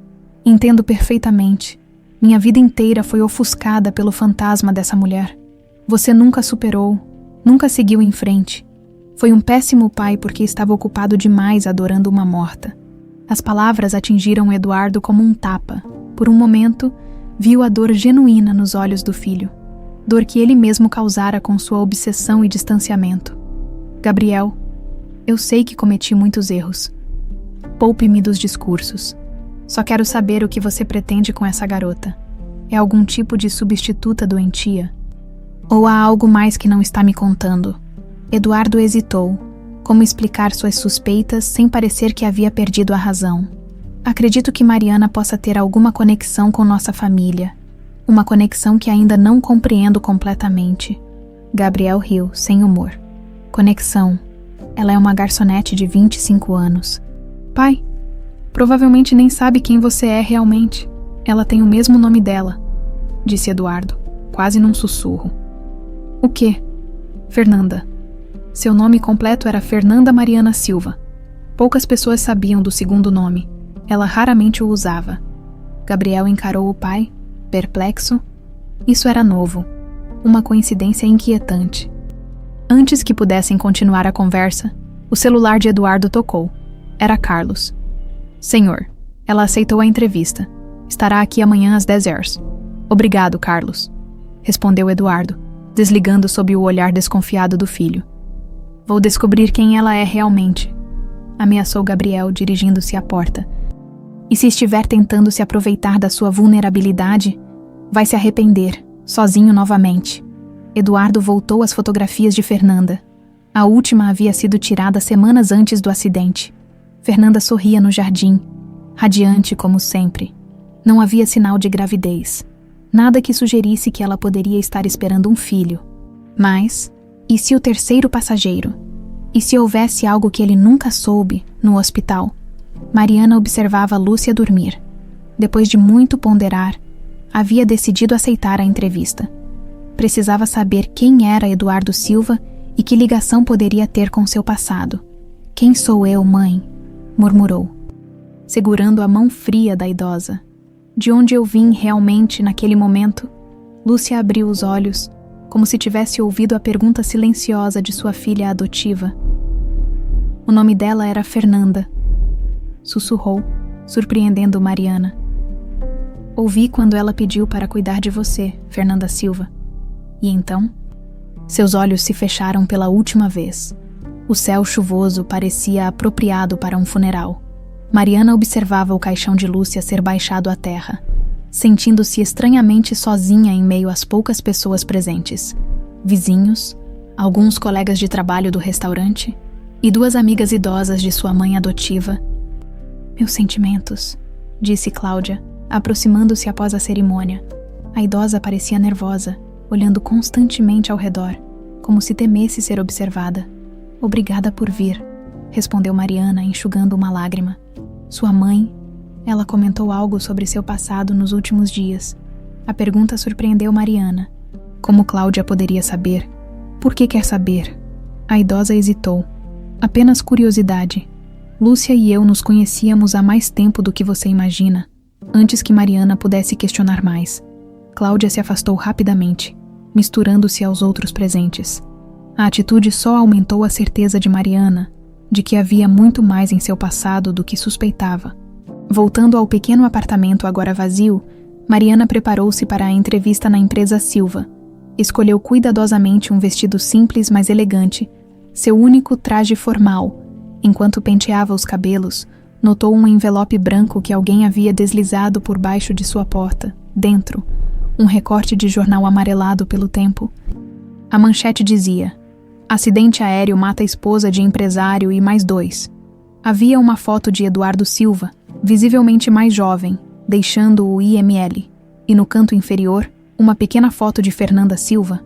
Entendo perfeitamente. Minha vida inteira foi ofuscada pelo fantasma dessa mulher. Você nunca superou, nunca seguiu em frente. Foi um péssimo pai porque estava ocupado demais adorando uma morta. As palavras atingiram Eduardo como um tapa. Por um momento, viu a dor genuína nos olhos do filho. Dor que ele mesmo causara com sua obsessão e distanciamento. Gabriel, eu sei que cometi muitos erros. Poupe-me dos discursos. Só quero saber o que você pretende com essa garota. É algum tipo de substituta doentia? Ou há algo mais que não está me contando? Eduardo hesitou. Como explicar suas suspeitas sem parecer que havia perdido a razão? Acredito que Mariana possa ter alguma conexão com nossa família. Uma conexão que ainda não compreendo completamente. Gabriel riu, sem humor. Conexão. Ela é uma garçonete de 25 anos. Pai, provavelmente nem sabe quem você é realmente. Ela tem o mesmo nome dela, disse Eduardo, quase num sussurro. O quê? Fernanda. Seu nome completo era Fernanda Mariana Silva. Poucas pessoas sabiam do segundo nome. Ela raramente o usava. Gabriel encarou o pai, perplexo. Isso era novo. Uma coincidência inquietante. Antes que pudessem continuar a conversa, o celular de Eduardo tocou. Era Carlos. Senhor, ela aceitou a entrevista. Estará aqui amanhã às 10 horas. Obrigado, Carlos, respondeu Eduardo, desligando sob o olhar desconfiado do filho. Vou descobrir quem ela é realmente, ameaçou Gabriel, dirigindo-se à porta. E se estiver tentando se aproveitar da sua vulnerabilidade, vai se arrepender, sozinho novamente. Eduardo voltou às fotografias de Fernanda. A última havia sido tirada semanas antes do acidente. Fernanda sorria no jardim, radiante como sempre. Não havia sinal de gravidez. Nada que sugerisse que ela poderia estar esperando um filho. Mas, e se o terceiro passageiro? E se houvesse algo que ele nunca soube no hospital? Mariana observava Lúcia dormir. Depois de muito ponderar, havia decidido aceitar a entrevista. Precisava saber quem era Eduardo Silva e que ligação poderia ter com seu passado. Quem sou eu, mãe? Murmurou, segurando a mão fria da idosa. De onde eu vim realmente naquele momento? Lúcia abriu os olhos, como se tivesse ouvido a pergunta silenciosa de sua filha adotiva. O nome dela era Fernanda. Sussurrou, surpreendendo Mariana. Ouvi quando ela pediu para cuidar de você, Fernanda Silva. E então? Seus olhos se fecharam pela última vez. O céu chuvoso parecia apropriado para um funeral. Mariana observava o caixão de Lúcia ser baixado à terra, sentindo-se estranhamente sozinha em meio às poucas pessoas presentes. Vizinhos, alguns colegas de trabalho do restaurante e 2 amigas idosas de sua mãe adotiva. Meus sentimentos, disse Cláudia, aproximando-se após a cerimônia. A idosa parecia nervosa, olhando constantemente ao redor, como se temesse ser observada. Obrigada por vir, respondeu Mariana, enxugando uma lágrima. Sua mãe? Ela comentou algo sobre seu passado nos últimos dias. A pergunta surpreendeu Mariana. Como Cláudia poderia saber? Por que quer saber? A idosa hesitou. Apenas curiosidade. Lúcia e eu nos conhecíamos há mais tempo do que você imagina, antes que Mariana pudesse questionar mais. Cláudia se afastou rapidamente, misturando-se aos outros presentes. A atitude só aumentou a certeza de Mariana de que havia muito mais em seu passado do que suspeitava. Voltando ao pequeno apartamento agora vazio, Mariana preparou-se para a entrevista na empresa Silva. Escolheu cuidadosamente um vestido simples, mas elegante, seu único traje formal. Enquanto penteava os cabelos, notou um envelope branco que alguém havia deslizado por baixo de sua porta. Dentro, um recorte de jornal amarelado pelo tempo. A manchete dizia: acidente aéreo mata a esposa de empresário e mais 2. Havia uma foto de Eduardo Silva, visivelmente mais jovem, deixando o IML, e no canto inferior, uma pequena foto de Fernanda Silva.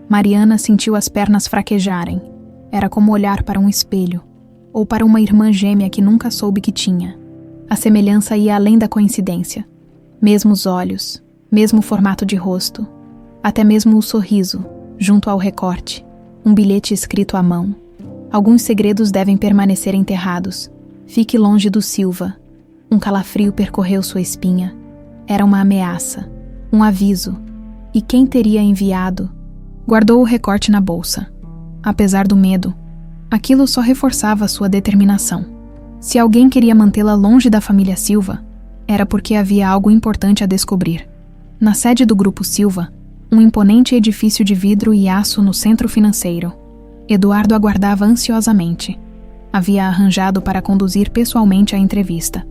Mariana sentiu as pernas fraquejarem. Era como olhar para um espelho, ou para uma irmã gêmea que nunca soube que tinha. A semelhança ia além da coincidência. Mesmos olhos, mesmo formato de rosto, até mesmo o sorriso, junto ao recorte, um bilhete escrito à mão. Alguns segredos devem permanecer enterrados. Fique longe do Silva. Um calafrio percorreu sua espinha. Era uma ameaça, um aviso. E quem teria enviado? Guardou o recorte na bolsa. Apesar do medo, aquilo só reforçava sua determinação. Se alguém queria mantê-la longe da família Silva, era porque havia algo importante a descobrir. Na sede do Grupo Silva, um imponente edifício de vidro e aço no centro financeiro, Eduardo aguardava ansiosamente. Havia arranjado para conduzir pessoalmente a entrevista.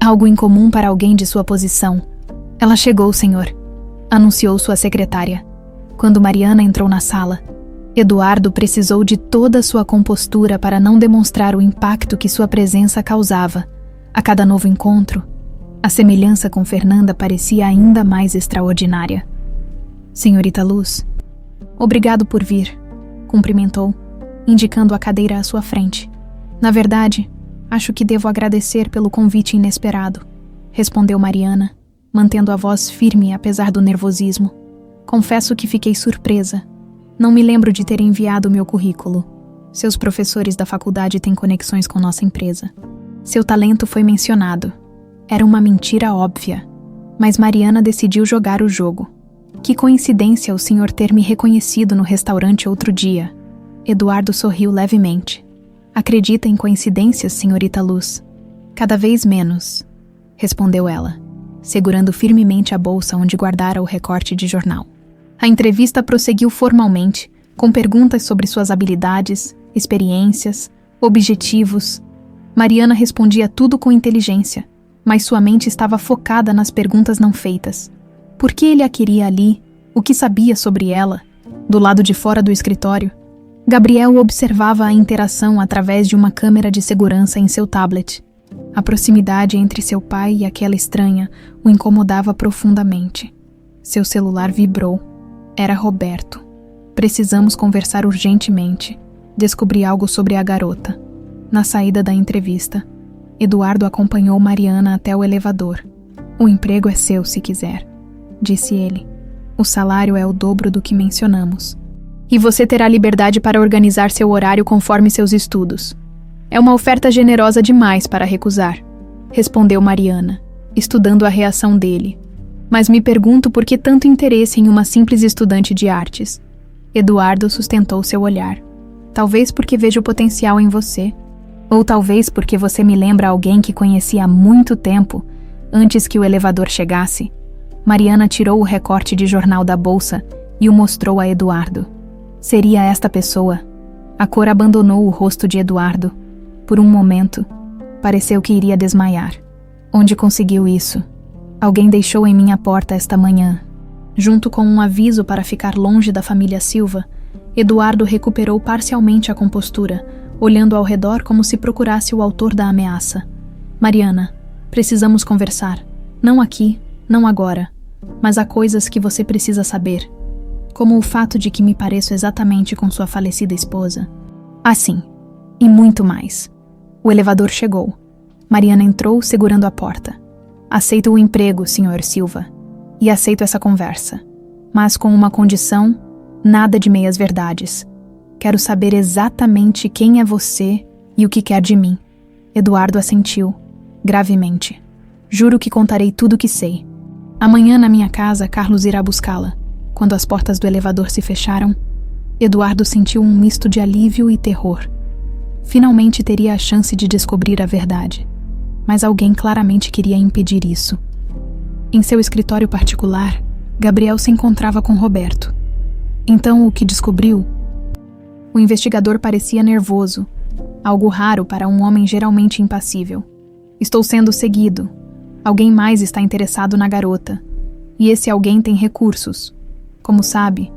Algo incomum para alguém de sua posição. Ela chegou, senhor, anunciou sua secretária. Quando Mariana entrou na sala, Eduardo precisou de toda sua compostura para não demonstrar o impacto que sua presença causava. A cada novo encontro, a semelhança com Fernanda parecia ainda mais extraordinária. Senhorita Luz, obrigado por vir, cumprimentou, indicando a cadeira à sua frente. Na verdade, acho que devo agradecer pelo convite inesperado, respondeu Mariana, mantendo a voz firme apesar do nervosismo. Confesso que fiquei surpresa. Não me lembro de ter enviado meu currículo. Seus professores da faculdade têm conexões com nossa empresa. Seu talento foi mencionado. Era uma mentira óbvia, mas Mariana decidiu jogar o jogo. Que coincidência o senhor ter me reconhecido no restaurante outro dia. Eduardo sorriu levemente. Acredita em coincidências, senhorita Luz? Cada vez menos, respondeu ela, segurando firmemente a bolsa onde guardara o recorte de jornal. A entrevista prosseguiu formalmente, com perguntas sobre suas habilidades, experiências, objetivos. Mariana respondia tudo com inteligência, mas sua mente estava focada nas perguntas não feitas. Por que ele a queria ali? O que sabia sobre ela? Do lado de fora do escritório, Gabriel observava a interação através de uma câmera de segurança em seu tablet. A proximidade entre seu pai e aquela estranha o incomodava profundamente. Seu celular vibrou. Era Roberto. Precisamos conversar urgentemente. Descobri algo sobre a garota. Na saída da entrevista, Eduardo acompanhou Mariana até o elevador. O emprego é seu se quiser, disse ele. O salário é o dobro do que mencionamos. E você terá liberdade para organizar seu horário conforme seus estudos. É uma oferta generosa demais para recusar, respondeu Mariana, estudando a reação dele. Mas me pergunto por que tanto interesse em uma simples estudante de artes. Eduardo sustentou seu olhar. Talvez porque vejo potencial em você. Ou talvez porque você me lembra alguém que conheci há muito tempo, antes que o elevador chegasse. Mariana tirou o recorte de jornal da bolsa e o mostrou a Eduardo. Seria esta pessoa. A cor abandonou o rosto de Eduardo. Por um momento, pareceu que iria desmaiar. Onde conseguiu isso? Alguém deixou em minha porta esta manhã. Junto com um aviso para ficar longe da família Silva, Eduardo recuperou parcialmente a compostura, olhando ao redor como se procurasse o autor da ameaça. Mariana, Precisamos conversar. Não aqui, não agora, mas há coisas que você precisa saber. Como o fato de que me pareço exatamente com sua falecida esposa. Assim, e muito mais. O elevador chegou. Mariana entrou segurando a porta. Aceito o emprego, Sr. Silva. E aceito essa conversa. Mas com uma condição, nada de meias verdades. Quero saber exatamente quem é você e o que quer de mim. Eduardo assentiu, gravemente. Juro que contarei tudo o que sei. Amanhã na minha casa, Carlos irá buscá-la. Quando as portas do elevador se fecharam, Eduardo sentiu um misto de alívio e terror. Finalmente teria a chance de descobrir a verdade. Mas alguém claramente queria impedir isso. Em seu escritório particular, Gabriel se encontrava com Roberto. Então, o que descobriu? O investigador parecia nervoso, algo raro para um homem geralmente impassível. Estou sendo seguido. Alguém mais está interessado na garota. E esse alguém tem recursos. Como sabe,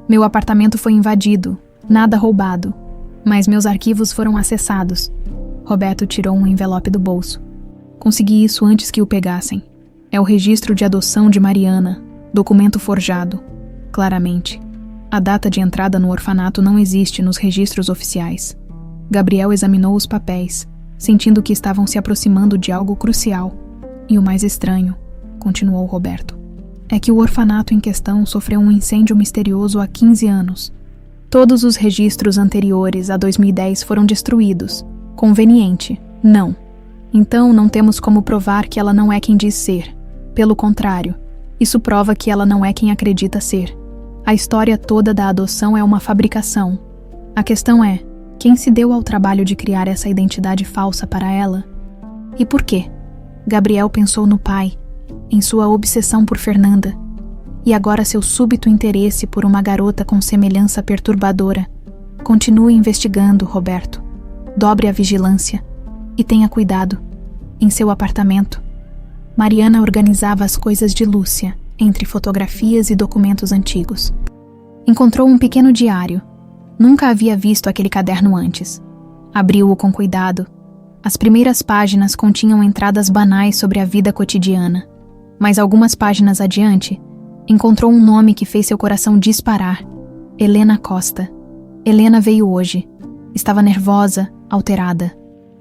meu apartamento foi invadido, nada roubado, mas meus arquivos foram acessados. Roberto tirou um envelope do bolso. Consegui isso antes que o pegassem. É o registro de adoção de Mariana, documento forjado. Claramente, a data de entrada no orfanato não existe nos registros oficiais. Gabriel examinou os papéis, sentindo que estavam se aproximando de algo crucial. E o mais estranho, continuou Roberto, é que o orfanato em questão sofreu um incêndio misterioso há 15 anos. Todos os registros anteriores a 2010 foram destruídos. Conveniente, não. Então não temos como provar que ela não é quem diz ser. Pelo contrário, isso prova que ela não é quem acredita ser. A história toda da adoção é uma fabricação. A questão é, quem se deu ao trabalho de criar essa identidade falsa para ela? E por quê? Gabriel pensou no pai, em sua obsessão por Fernanda, e agora seu súbito interesse por uma garota com semelhança perturbadora. Continue investigando, Roberto. Dobre a vigilância. E tenha cuidado. Em seu apartamento, Mariana organizava as coisas de Lúcia, entre fotografias e documentos antigos. Encontrou um pequeno diário. Nunca havia visto aquele caderno antes. Abriu-o com cuidado. As primeiras páginas continham entradas banais sobre a vida cotidiana. Mas algumas páginas adiante, encontrou um nome que fez seu coração disparar. Helena Costa. Helena veio hoje. Estava nervosa, alterada.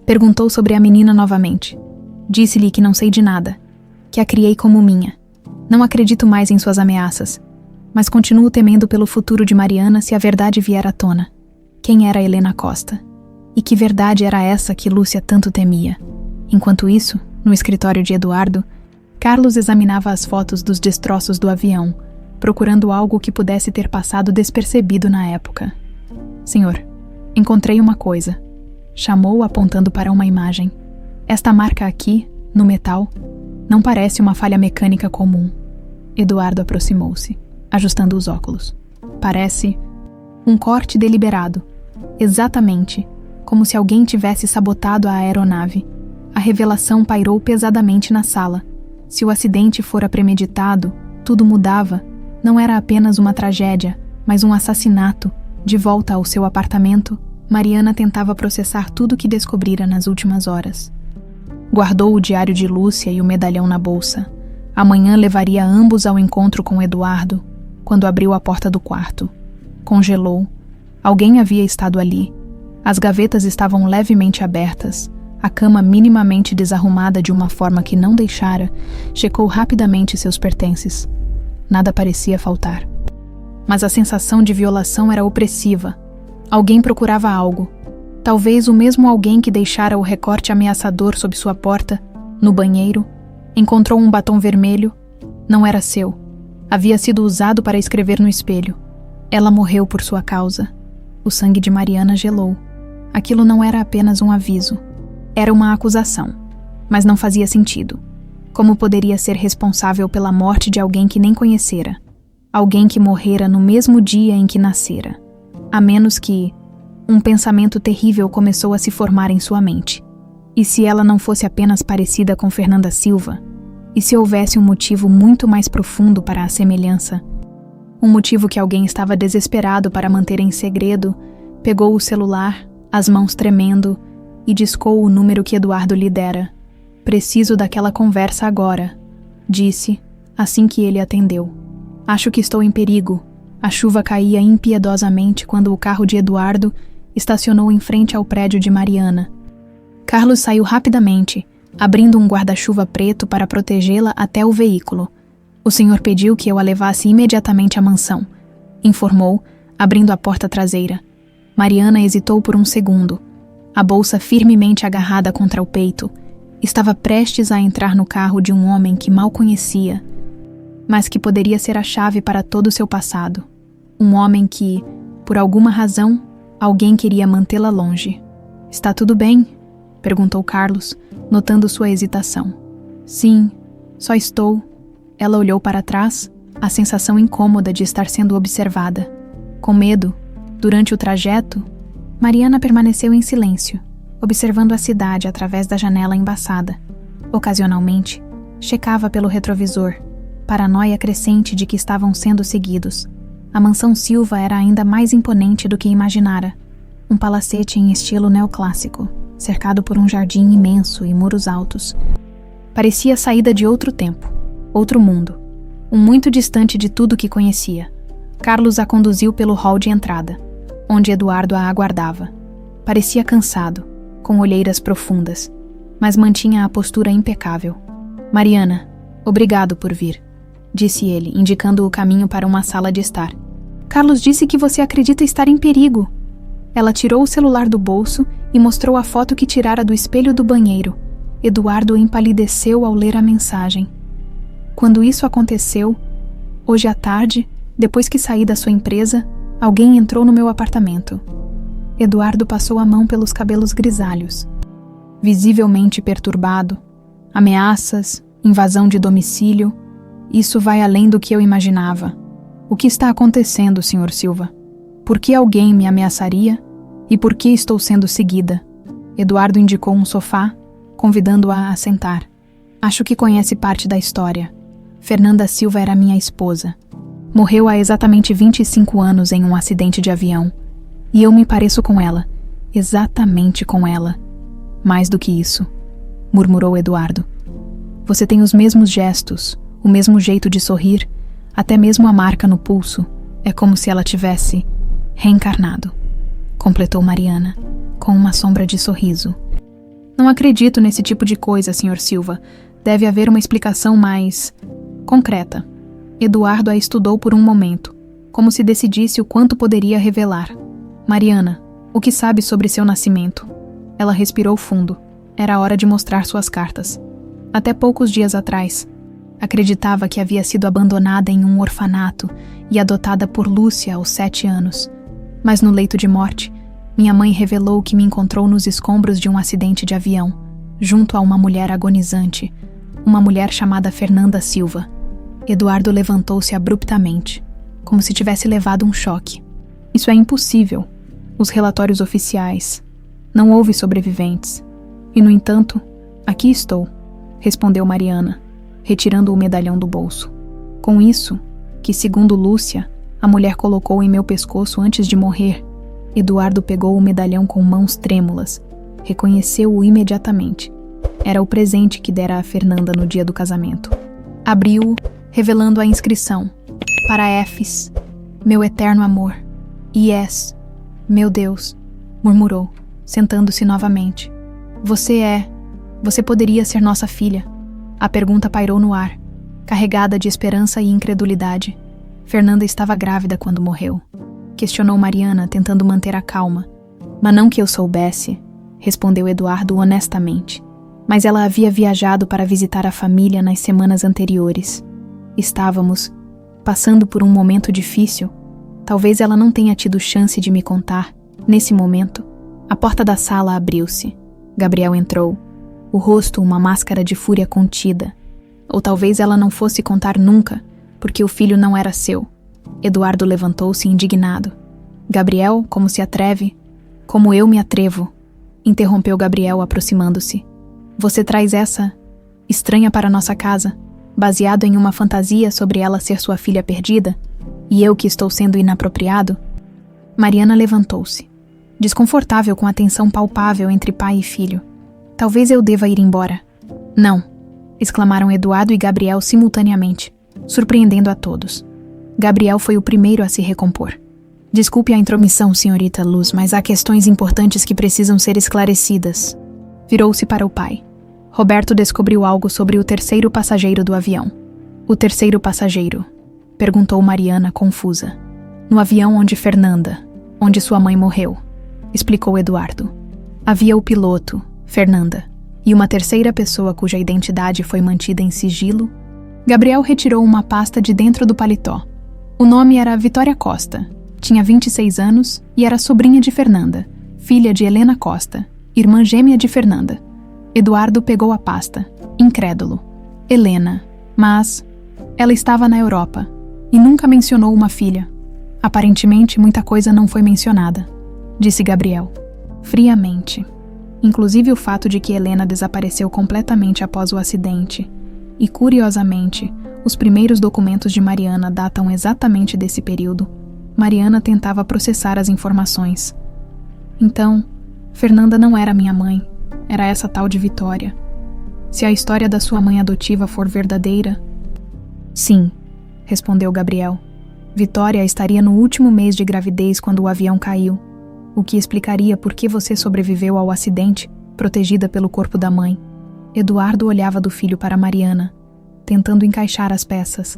Perguntou sobre a menina novamente. Disse-lhe que não sei de nada, que a criei como minha. Não acredito mais em suas ameaças, mas continuo temendo pelo futuro de Mariana se a verdade vier à tona. Quem era Helena Costa? E que verdade era essa que Lúcia tanto temia? Enquanto isso, no escritório de Eduardo, Carlos examinava as fotos dos destroços do avião, procurando algo que pudesse ter passado despercebido na época. Senhor, encontrei uma coisa. Chamou apontando para uma imagem. Esta marca aqui, no metal, não parece uma falha mecânica comum. Eduardo aproximou-se, ajustando os óculos. Parece um corte deliberado. Exatamente, como se alguém tivesse sabotado a aeronave. A revelação pairou pesadamente na sala. Se o acidente fora premeditado, tudo mudava. Não era apenas uma tragédia, mas um assassinato. De volta ao seu apartamento, Mariana tentava processar tudo o que descobrira nas últimas horas. Guardou o diário de Lúcia e o medalhão na bolsa. Amanhã levaria ambos ao encontro com Eduardo, quando abriu a porta do quarto. Congelou. Alguém havia estado ali. As gavetas estavam levemente abertas. A cama minimamente desarrumada de uma forma que não deixara, checou rapidamente seus pertences. Nada parecia faltar. Mas a sensação de violação era opressiva. Alguém procurava algo. Talvez o mesmo alguém que deixara o recorte ameaçador sob sua porta, no banheiro, encontrou um batom vermelho. Não era seu. Havia sido usado para escrever no espelho. Ela morreu por sua causa. O sangue de Mariana gelou. Aquilo não era apenas um aviso. Era uma acusação. Mas não fazia sentido. Como poderia ser responsável pela morte de alguém que nem conhecera? Alguém que morrera no mesmo dia em que nascera? A menos que um pensamento terrível começou a se formar em sua mente. E se ela não fosse apenas parecida com Fernanda Silva? E se houvesse um motivo muito mais profundo para a semelhança? Um motivo que alguém estava desesperado para manter em segredo, pegou o celular, as mãos tremendo, e discou o número que Eduardo lhe dera. Preciso daquela conversa agora, disse, assim que ele atendeu. Acho que estou em perigo. A chuva caía impiedosamente quando o carro de Eduardo estacionou em frente ao prédio de Mariana. Carlos saiu rapidamente, abrindo um guarda-chuva preto para protegê-la até o veículo. O senhor pediu que eu a levasse imediatamente à mansão, informou, abrindo a porta traseira. Mariana hesitou por um segundo. A bolsa firmemente agarrada contra o peito, estava prestes a entrar no carro de um homem que mal conhecia, mas que poderia ser a chave para todo o seu passado. Um homem que, por alguma razão, alguém queria mantê-la longe. Está tudo bem? Perguntou Carlos, notando sua hesitação. Sim, só estou. Ela olhou para trás, a sensação incômoda de estar sendo observada. Com medo, durante o trajeto, Mariana permaneceu em silêncio, observando a cidade através da janela embaçada. Ocasionalmente, checava pelo retrovisor, paranoia crescente de que estavam sendo seguidos. A mansão Silva era ainda mais imponente do que imaginara. Um palacete em estilo neoclássico, cercado por um jardim imenso e muros altos. Parecia saída de outro tempo, outro mundo, muito distante de tudo que conhecia. Carlos a conduziu pelo hall de entrada, onde Eduardo a aguardava. Parecia cansado, com olheiras profundas, mas mantinha a postura impecável. Mariana, obrigado por vir, disse ele, indicando o caminho para uma sala de estar. Carlos disse que você acredita estar em perigo. Ela tirou o celular do bolso e mostrou a foto que tirara do espelho do banheiro. Eduardo empalideceu ao ler a mensagem. Quando isso aconteceu, hoje à tarde, depois que saí da sua empresa, alguém entrou no meu apartamento. Eduardo passou a mão pelos cabelos grisalhos. Visivelmente perturbado. Ameaças, invasão de domicílio. Isso vai além do que eu imaginava. O que está acontecendo, Sr. Silva? Por que alguém me ameaçaria? E por que estou sendo seguida? Eduardo indicou um sofá, convidando-a a sentar. Acho que conhece parte da história. Fernanda Silva era minha esposa. Morreu há exatamente 25 anos em um acidente de avião. E eu me pareço com ela. Exatamente com ela. Mais do que isso, murmurou Eduardo. Você tem os mesmos gestos, o mesmo jeito de sorrir, até mesmo a marca no pulso. É como se ela tivesse reencarnado, completou Mariana, com uma sombra de sorriso. Não acredito nesse tipo de coisa, Sr. Silva. Deve haver uma explicação mais concreta. Eduardo a estudou por um momento, como se decidisse o quanto poderia revelar. Mariana, o que sabe sobre seu nascimento? Ela respirou fundo. Era hora de mostrar suas cartas. Até poucos dias atrás, acreditava que havia sido abandonada em um orfanato e adotada por Lúcia aos 7 anos. Mas no leito de morte, minha mãe revelou que me encontrou nos escombros de um acidente de avião, junto a uma mulher agonizante, uma mulher chamada Fernanda Silva. Eduardo levantou-se abruptamente, como se tivesse levado um choque. Isso é impossível. Os relatórios oficiais. Não houve sobreviventes. E, no entanto, aqui estou, respondeu Mariana, retirando o medalhão do bolso. Com isso, que segundo Lúcia, a mulher colocou em meu pescoço antes de morrer, Eduardo pegou o medalhão com mãos trêmulas. Reconheceu-o imediatamente. Era o presente que dera a Fernanda no dia do casamento. Abriu-o, revelando a inscrição. Para Fs, meu eterno amor. Yes, meu Deus, murmurou, sentando-se novamente. Você poderia ser nossa filha. A pergunta pairou no ar, carregada de esperança e incredulidade. Fernanda estava grávida quando morreu. Questionou Mariana, tentando manter a calma. Mas não que eu soubesse, respondeu Eduardo honestamente. Mas ela havia viajado para visitar a família nas semanas anteriores. Estávamos passando por um momento difícil. Talvez ela não tenha tido chance de me contar. Nesse momento, a porta da sala abriu-se. Gabriel entrou, o rosto uma máscara de fúria contida. Ou talvez ela não fosse contar nunca, porque o filho não era seu. Eduardo levantou-se indignado. Gabriel, como se atreve? Como eu me atrevo? Interrompeu Gabriel, aproximando-se. Você traz essa estranha para nossa casa, baseado em uma fantasia sobre ela ser sua filha perdida? E eu que estou sendo inapropriado? Mariana levantou-se, desconfortável com a tensão palpável entre pai e filho. Talvez eu deva ir embora. Não! Exclamaram Eduardo e Gabriel simultaneamente, surpreendendo a todos. Gabriel foi o primeiro a se recompor. Desculpe a intromissão, senhorita Luz, mas há questões importantes que precisam ser esclarecidas. Virou-se para o pai. Roberto descobriu algo sobre o terceiro passageiro do avião. O terceiro passageiro? Perguntou Mariana, confusa. No avião onde sua mãe morreu, explicou Eduardo. Havia o piloto, Fernanda, e uma terceira pessoa cuja identidade foi mantida em sigilo. Gabriel retirou uma pasta de dentro do paletó. O nome era Vitória Costa. Tinha 26 anos e era sobrinha de Fernanda, filha de Helena Costa, irmã gêmea de Fernanda. Eduardo pegou a pasta, incrédulo. Helena, mas ela estava na Europa e nunca mencionou uma filha. Aparentemente, muita coisa não foi mencionada, disse Gabriel, friamente. Inclusive o fato de que Helena desapareceu completamente após o acidente. E, curiosamente, os primeiros documentos de Mariana datam exatamente desse período. Mariana tentava processar as informações. Então, Fernanda não era minha mãe, era essa tal de Vitória. Se a história da sua mãe adotiva for verdadeira... Sim, respondeu Gabriel. Vitória estaria no último mês de gravidez quando o avião caiu, o que explicaria por que você sobreviveu ao acidente, protegida pelo corpo da mãe. Eduardo olhava do filho para Mariana, tentando encaixar as peças.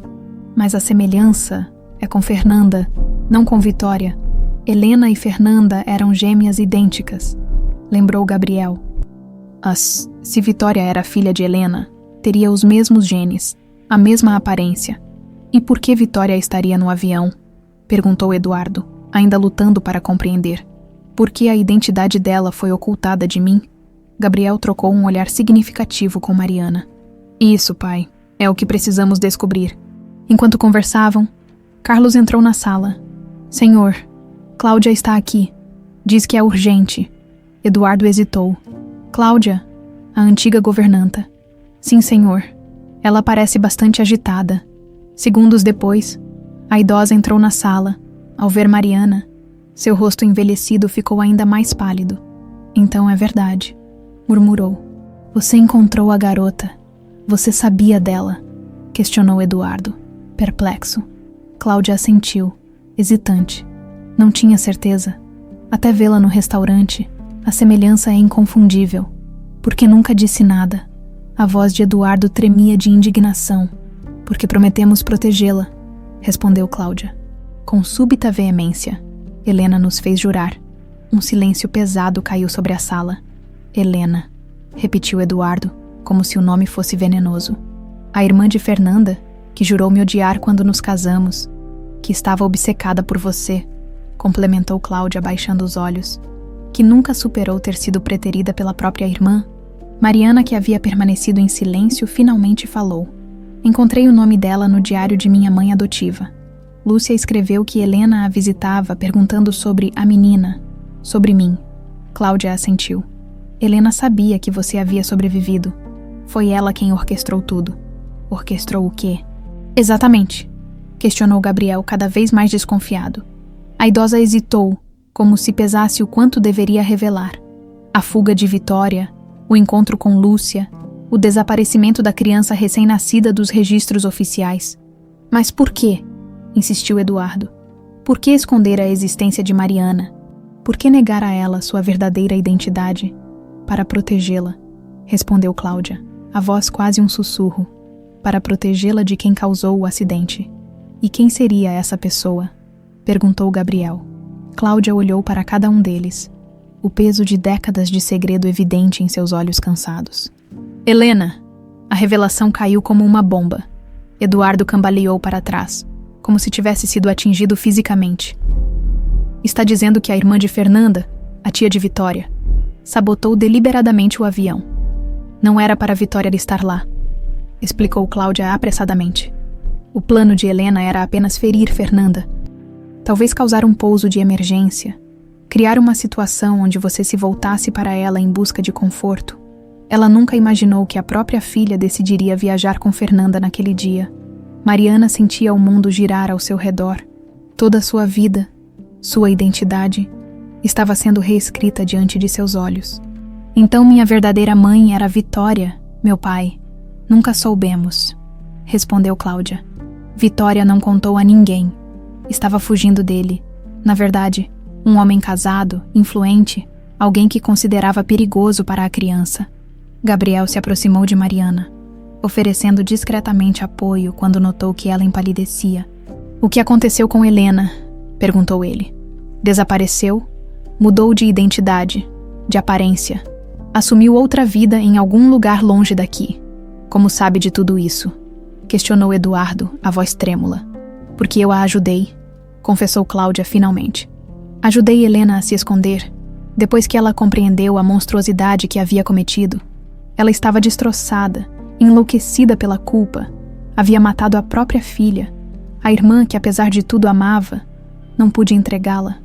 Mas a semelhança é com Fernanda, não com Vitória. Helena e Fernanda eram gêmeas idênticas, lembrou Gabriel. Se Vitória era filha de Helena, teria os mesmos genes, a mesma aparência. E por que Vitória estaria no avião? Perguntou Eduardo, ainda lutando para compreender. Por que a identidade dela foi ocultada de mim? Gabriel trocou um olhar significativo com Mariana. Isso, pai, é o que precisamos descobrir. Enquanto conversavam, Carlos entrou na sala. Senhor, Cláudia está aqui. Diz que é urgente. Eduardo hesitou. Cláudia, a antiga governanta. Sim, senhor. Ela parece bastante agitada. Segundos depois, a idosa entrou na sala. Ao ver Mariana, seu rosto envelhecido ficou ainda mais pálido. Então é verdade, murmurou. Você encontrou a garota. Você sabia dela? Questionou Eduardo, perplexo. Cláudia assentiu, hesitante. Não tinha certeza. Até vê-la no restaurante, a semelhança é inconfundível. Porque nunca disse nada. A voz de Eduardo tremia de indignação. Porque prometemos protegê-la, respondeu Cláudia. Com súbita veemência, Helena nos fez jurar. Um silêncio pesado caiu sobre a sala. Helena, repetiu Eduardo, como se o nome fosse venenoso. A irmã de Fernanda, que jurou me odiar quando nos casamos, que estava obcecada por você, complementou Cláudia baixando os olhos, que nunca superou ter sido preterida pela própria irmã. Mariana, que havia permanecido em silêncio, finalmente falou. Encontrei o nome dela no diário de minha mãe adotiva. Lúcia escreveu que Helena a visitava perguntando sobre a menina, sobre mim. Cláudia assentiu. Helena sabia que você havia sobrevivido. Foi ela quem orquestrou tudo. Orquestrou o quê? Exatamente, questionou Gabriel cada vez mais desconfiado. A idosa hesitou, como se pesasse o quanto deveria revelar. A fuga de Vitória, o encontro com Lúcia, o desaparecimento da criança recém-nascida dos registros oficiais. Mas por quê? Insistiu Eduardo. Por que esconder a existência de Mariana? Por que negar a ela sua verdadeira identidade? Para protegê-la, respondeu Cláudia, a voz quase um sussurro. Para protegê-la de quem causou o acidente. E quem seria essa pessoa? Perguntou Gabriel. Cláudia olhou para cada um deles, o peso de décadas de segredo evidente em seus olhos cansados. Helena! A revelação caiu como uma bomba. Eduardo cambaleou para trás, como se tivesse sido atingido fisicamente. Está dizendo que a irmã de Fernanda, a tia de Vitória, sabotou deliberadamente o avião. Não era para Vitória estar lá, explicou Cláudia apressadamente. O plano de Helena era apenas ferir Fernanda. Talvez causar um pouso de emergência, criar uma situação onde você se voltasse para ela em busca de conforto. Ela nunca imaginou que a própria filha decidiria viajar com Fernanda naquele dia. Mariana sentia o mundo girar ao seu redor. Toda a sua vida, sua identidade, estava sendo reescrita diante de seus olhos. Então minha verdadeira mãe era Vitória, Meu pai, nunca soubemos, respondeu Cláudia. Vitória não contou a ninguém. Estava fugindo dele. Na verdade, um homem casado, influente, alguém que considerava perigoso para a criança. Gabriel se aproximou de Mariana, oferecendo discretamente apoio quando notou que ela empalidecia. O que aconteceu com Helena? Perguntou ele. Desapareceu? Mudou de identidade, de aparência. Assumiu outra vida em algum lugar longe daqui. Como sabe de tudo isso? Questionou Eduardo, a voz trêmula. Porque eu a ajudei, confessou Cláudia finalmente. Ajudei Helena a se esconder. Depois que ela compreendeu a monstruosidade que havia cometido, ela estava destroçada, enlouquecida pela culpa. Havia matado a própria filha, a irmã que apesar de tudo amava. Não pude entregá-la.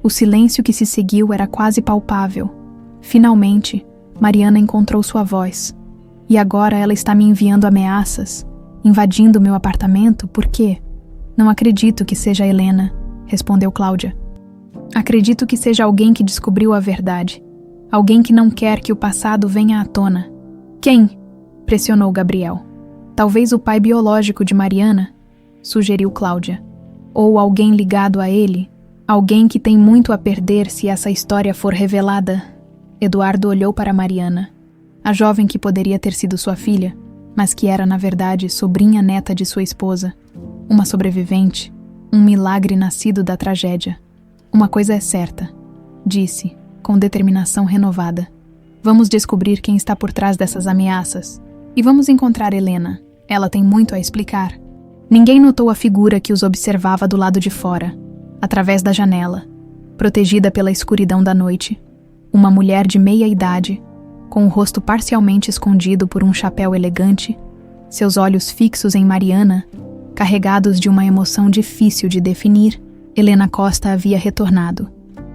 O silêncio que se seguiu era quase palpável. Finalmente, Mariana encontrou sua voz. E agora ela está me enviando ameaças, invadindo meu apartamento, por quê? Não acredito que seja Helena, respondeu Cláudia. Acredito que seja alguém que descobriu a verdade. Alguém que não quer que o passado venha à tona. Quem? Pressionou Gabriel. Talvez o pai biológico de Mariana, sugeriu Cláudia. Ou alguém ligado a ele. Alguém que tem muito a perder se essa história for revelada. Eduardo olhou para Mariana, a jovem que poderia ter sido sua filha, mas que era, na verdade, sobrinha neta de sua esposa. Uma sobrevivente, um milagre nascido da tragédia. Uma coisa é certa, disse, com determinação renovada. Vamos descobrir quem está por trás dessas ameaças. E vamos encontrar Helena. Ela tem muito a explicar. Ninguém notou a figura que os observava do lado de fora, através da janela, protegida pela escuridão da noite. Uma mulher de meia idade, com o rosto parcialmente escondido por um chapéu elegante, seus olhos fixos em Mariana, carregados de uma emoção difícil de definir. Helena Costa havia retornado.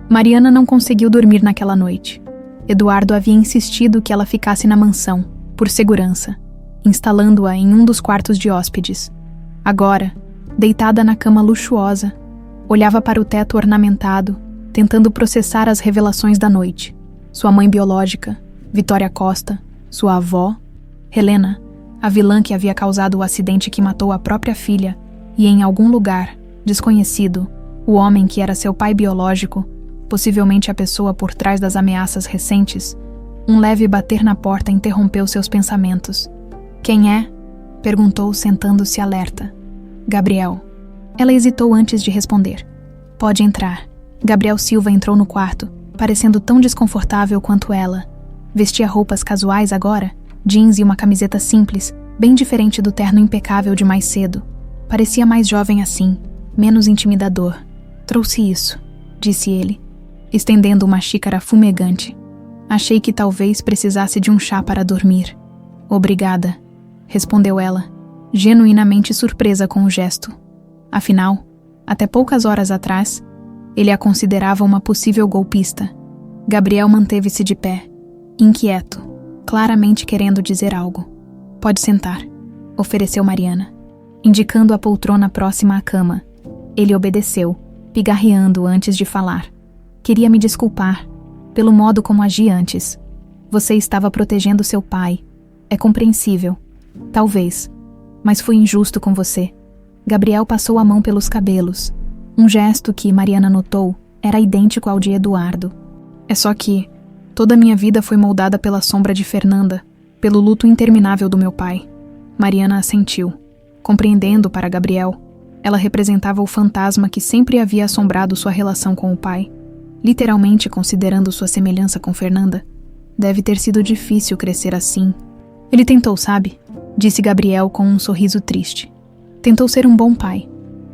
Mariana não conseguiu dormir naquela noite. Eduardo havia insistido que ela ficasse na mansão, por segurança, instalando-a em um dos quartos de hóspedes. Agora, deitada na cama luxuosa, olhava para o teto ornamentado, tentando processar as revelações da noite. Sua mãe biológica, Vitória Costa, sua avó, Helena, a vilã que havia causado o acidente que matou a própria filha, e em algum lugar, desconhecido, o homem que era seu pai biológico, possivelmente a pessoa por trás das ameaças recentes. Um leve bater na porta interrompeu seus pensamentos. Quem é? Perguntou, sentando-se alerta. Gabriel. Ela hesitou antes de responder. Pode entrar. Gabriel Silva entrou no quarto, parecendo tão desconfortável quanto ela. Vestia roupas casuais agora, jeans e uma camiseta simples, bem diferente do terno impecável de mais cedo. Parecia mais jovem assim, menos intimidador. Trouxe isso, disse ele, estendendo uma xícara fumegante. Achei que talvez precisasse de um chá para dormir. Obrigada, respondeu ela, genuinamente surpresa com o gesto. Afinal, até poucas horas atrás, ele a considerava uma possível golpista. Gabriel manteve-se de pé, inquieto, claramente querendo dizer algo. Pode sentar, ofereceu Mariana, indicando a poltrona próxima à cama. Ele obedeceu, pigarreando antes de falar. Queria me desculpar, pelo modo como agi antes. Você estava protegendo seu pai. É compreensível. Talvez. Mas fui injusto com você. Gabriel passou a mão pelos cabelos. Um gesto que, Mariana notou, era idêntico ao de Eduardo. É só que toda a minha vida foi moldada pela sombra de Fernanda, pelo luto interminável do meu pai. Mariana assentiu. Compreendendo para Gabriel, ela representava o fantasma que sempre havia assombrado sua relação com o pai. Literalmente considerando sua semelhança com Fernanda. Deve ter sido difícil crescer assim. Ele tentou, sabe? Disse Gabriel com um sorriso triste. Tentou ser um bom pai,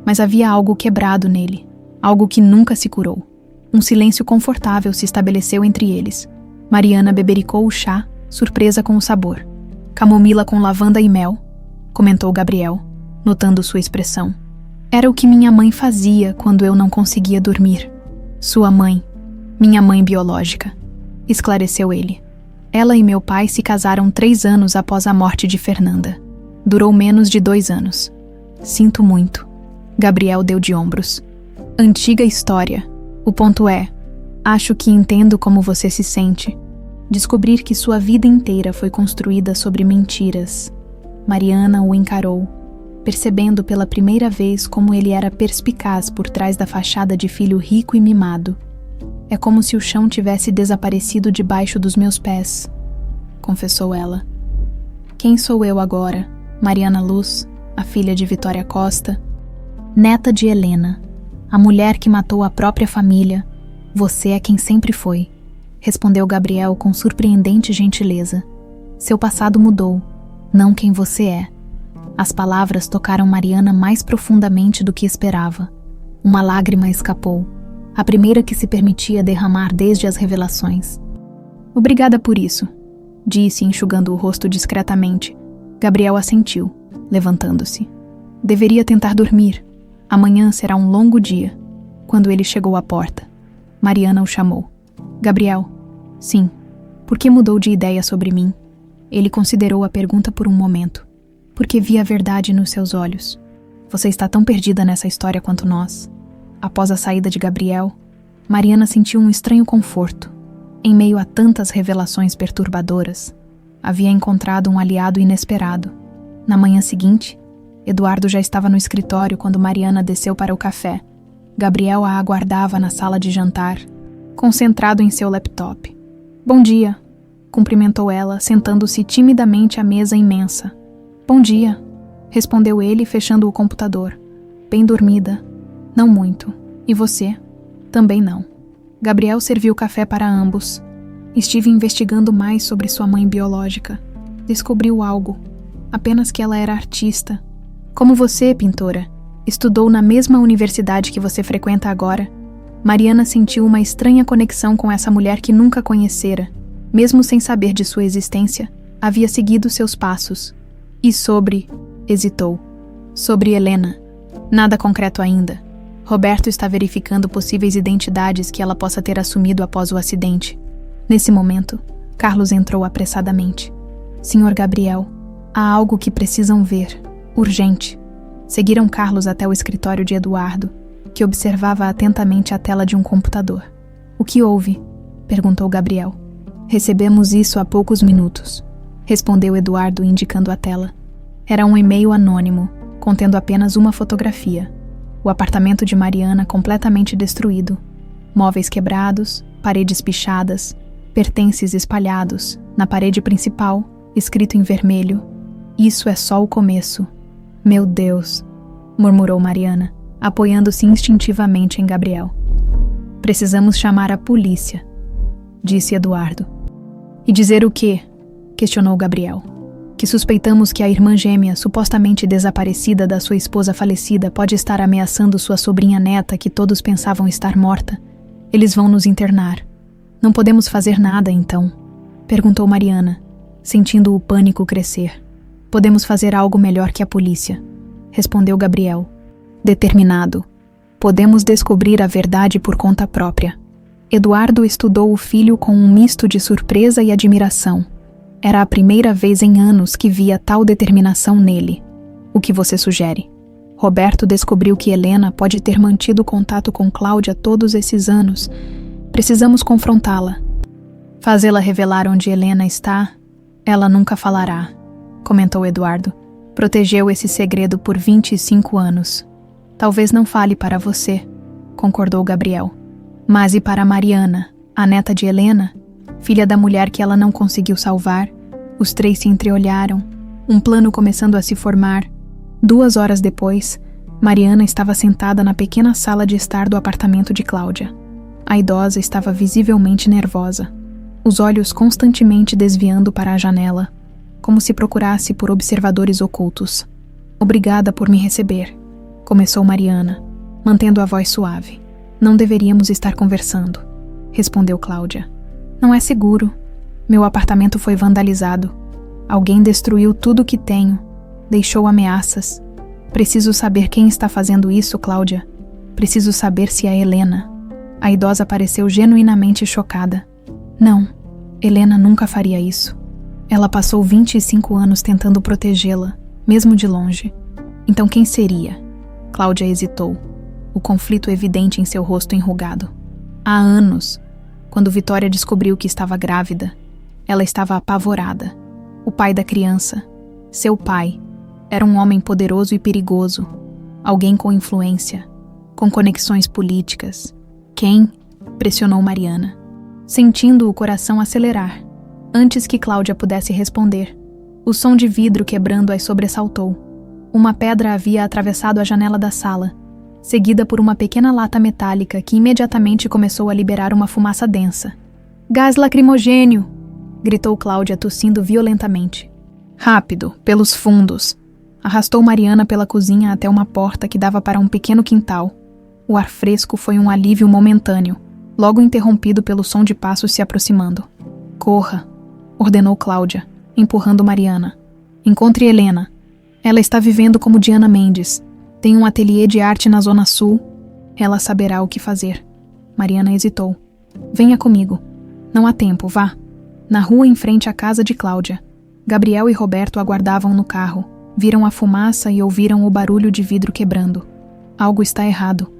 mas havia algo quebrado nele, algo que nunca se curou. Um silêncio confortável se estabeleceu entre eles. Mariana bebericou o chá, surpresa com o sabor. Camomila com lavanda e mel, comentou Gabriel, notando sua expressão. Era o que minha mãe fazia quando eu não conseguia dormir. Sua mãe, minha mãe biológica, esclareceu ele. Ela e meu pai se casaram 3 anos após a morte de Fernanda. Durou menos de 2 anos. Sinto muito. Gabriel deu de ombros. Antiga história. O ponto é, acho que entendo como você se sente. Descobrir que sua vida inteira foi construída sobre mentiras. Mariana o encarou, percebendo pela primeira vez como ele era perspicaz por trás da fachada de filho rico e mimado. É como se o chão tivesse desaparecido debaixo dos meus pés, confessou ela. Quem sou eu agora? Mariana Luz, a filha de Vitória Costa, neta de Helena, a mulher que matou a própria família. Você é quem sempre foi, respondeu Gabriel com surpreendente gentileza. Seu passado mudou, não quem você é. As palavras tocaram Mariana mais profundamente do que esperava. Uma lágrima escapou, a primeira que se permitia derramar desde as revelações. Obrigada por isso, disse, enxugando o rosto discretamente. Gabriel assentiu, levantando-se. Deveria tentar dormir. Amanhã será um longo dia. Quando ele chegou à porta, Mariana o chamou. Gabriel. Sim. Por que mudou de ideia sobre mim? Ele considerou a pergunta por um momento. Porque vi a verdade nos seus olhos. Você está tão perdida nessa história quanto nós. Após a saída de Gabriel, Mariana sentiu um estranho conforto. Em meio a tantas revelações perturbadoras, havia encontrado um aliado inesperado. Na manhã seguinte, Eduardo já estava no escritório quando Mariana desceu para o café. Gabriel a aguardava na sala de jantar, concentrado em seu laptop. Bom dia, cumprimentou ela, sentando-se timidamente à mesa imensa. Bom dia, respondeu ele, fechando o computador. Bem dormida. Não muito. E você? Também não. Gabriel serviu café para ambos. Estive investigando mais sobre sua mãe biológica. Descobriu algo. Apenas que ela era artista. Como você, pintora, estudou na mesma universidade que você frequenta agora. Mariana sentiu uma estranha conexão com essa mulher que nunca conhecera. Mesmo sem saber de sua existência, havia seguido seus passos. E sobre... hesitou. Sobre Helena. Nada concreto ainda. Roberto está verificando possíveis identidades que ela possa ter assumido após o acidente. Nesse momento, Carlos entrou apressadamente. Senhor Gabriel, há algo que precisam ver. Urgente. Seguiram Carlos até o escritório de Eduardo, que observava atentamente a tela de um computador. O que houve? Perguntou Gabriel. Recebemos isso há poucos minutos, respondeu Eduardo, indicando a tela. Era um e-mail anônimo, contendo apenas uma fotografia. O apartamento de Mariana completamente destruído. Móveis quebrados, paredes pichadas, pertences espalhados. Na parede principal, escrito em vermelho: Isso é só o começo. Meu Deus, murmurou Mariana, apoiando-se instintivamente em Gabriel. Precisamos chamar a polícia, disse Eduardo. E dizer o quê? Questionou Gabriel. Que suspeitamos que a irmã gêmea, supostamente desaparecida da sua esposa falecida, pode estar ameaçando sua sobrinha neta, que todos pensavam estar morta. Eles vão nos internar. Não podemos fazer nada, então? Perguntou Mariana, sentindo o pânico crescer. Podemos fazer algo melhor que a polícia, respondeu Gabriel, determinado. Podemos descobrir a verdade por conta própria. Eduardo estudou o filho com um misto de surpresa e admiração. Era a primeira vez em anos que via tal determinação nele. O que você sugere? Roberto descobriu que Helena pode ter mantido contato com Cláudia todos esses anos. Precisamos confrontá-la. Fazê-la revelar onde Helena está, ela nunca falará, comentou Eduardo. Protegeu esse segredo por 25 anos. Talvez não fale para você, concordou Gabriel. Mas e para Mariana, a neta de Helena? Filha da mulher que ela não conseguiu salvar? Os três se entreolharam, um plano começando a se formar. 2 horas depois, Mariana estava sentada na pequena sala de estar do apartamento de Cláudia. A idosa estava visivelmente nervosa, os olhos constantemente desviando para a janela, como se procurasse por observadores ocultos. Obrigada por me receber, começou Mariana, mantendo a voz suave. Não deveríamos estar conversando, respondeu Cláudia. Não é seguro. Meu apartamento foi vandalizado. Alguém destruiu tudo o que tenho. Deixou ameaças. Preciso saber quem está fazendo isso, Cláudia. Preciso saber se é Helena. A idosa pareceu genuinamente chocada. Não, Helena nunca faria isso. Ela passou 25 anos tentando protegê-la, mesmo de longe. Então quem seria? Cláudia hesitou, o conflito evidente em seu rosto enrugado. Há anos, quando Vitória descobriu que estava grávida, Ela estava apavorada. O pai da criança, seu pai, era um homem poderoso e perigoso, alguém com influência, com conexões políticas. Quem? Pressionou Mariana, sentindo o coração acelerar. Antes que Cláudia pudesse responder, o som de vidro quebrando as sobressaltou. Uma pedra havia atravessado a janela da sala, seguida por uma pequena lata metálica que imediatamente começou a liberar uma fumaça densa. Gás lacrimogênio! Gritou Cláudia, tossindo violentamente. Rápido, pelos fundos. Arrastou Mariana pela cozinha até uma porta que dava para um pequeno quintal. O ar fresco foi um alívio momentâneo, logo interrompido pelo som de passos se aproximando. Corra, ordenou Cláudia, empurrando Mariana. Encontre Helena. Ela está vivendo como Diana Mendes. Tem um ateliê de arte na Zona Sul. Ela saberá o que fazer. Mariana hesitou. Venha comigo. Não há tempo, vá. Na rua em frente à casa de Cláudia, Gabriel e Roberto aguardavam no carro. Viram a fumaça e ouviram o barulho de vidro quebrando. Algo está errado,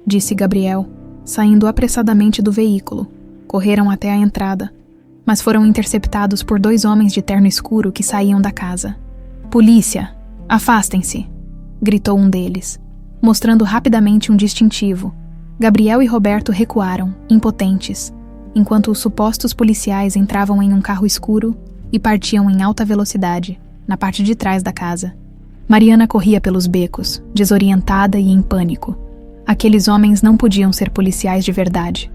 disse Gabriel, saindo apressadamente do veículo. Correram até a entrada, mas foram interceptados por 2 homens de terno escuro que saíam da casa. Polícia! Afastem-se! Gritou um deles, mostrando rapidamente um distintivo. Gabriel e Roberto recuaram, impotentes, enquanto os supostos policiais entravam em um carro escuro e partiam em alta velocidade, na parte de trás da casa. Mariana corria pelos becos, desorientada e em pânico. Aqueles homens não podiam ser policiais de verdade.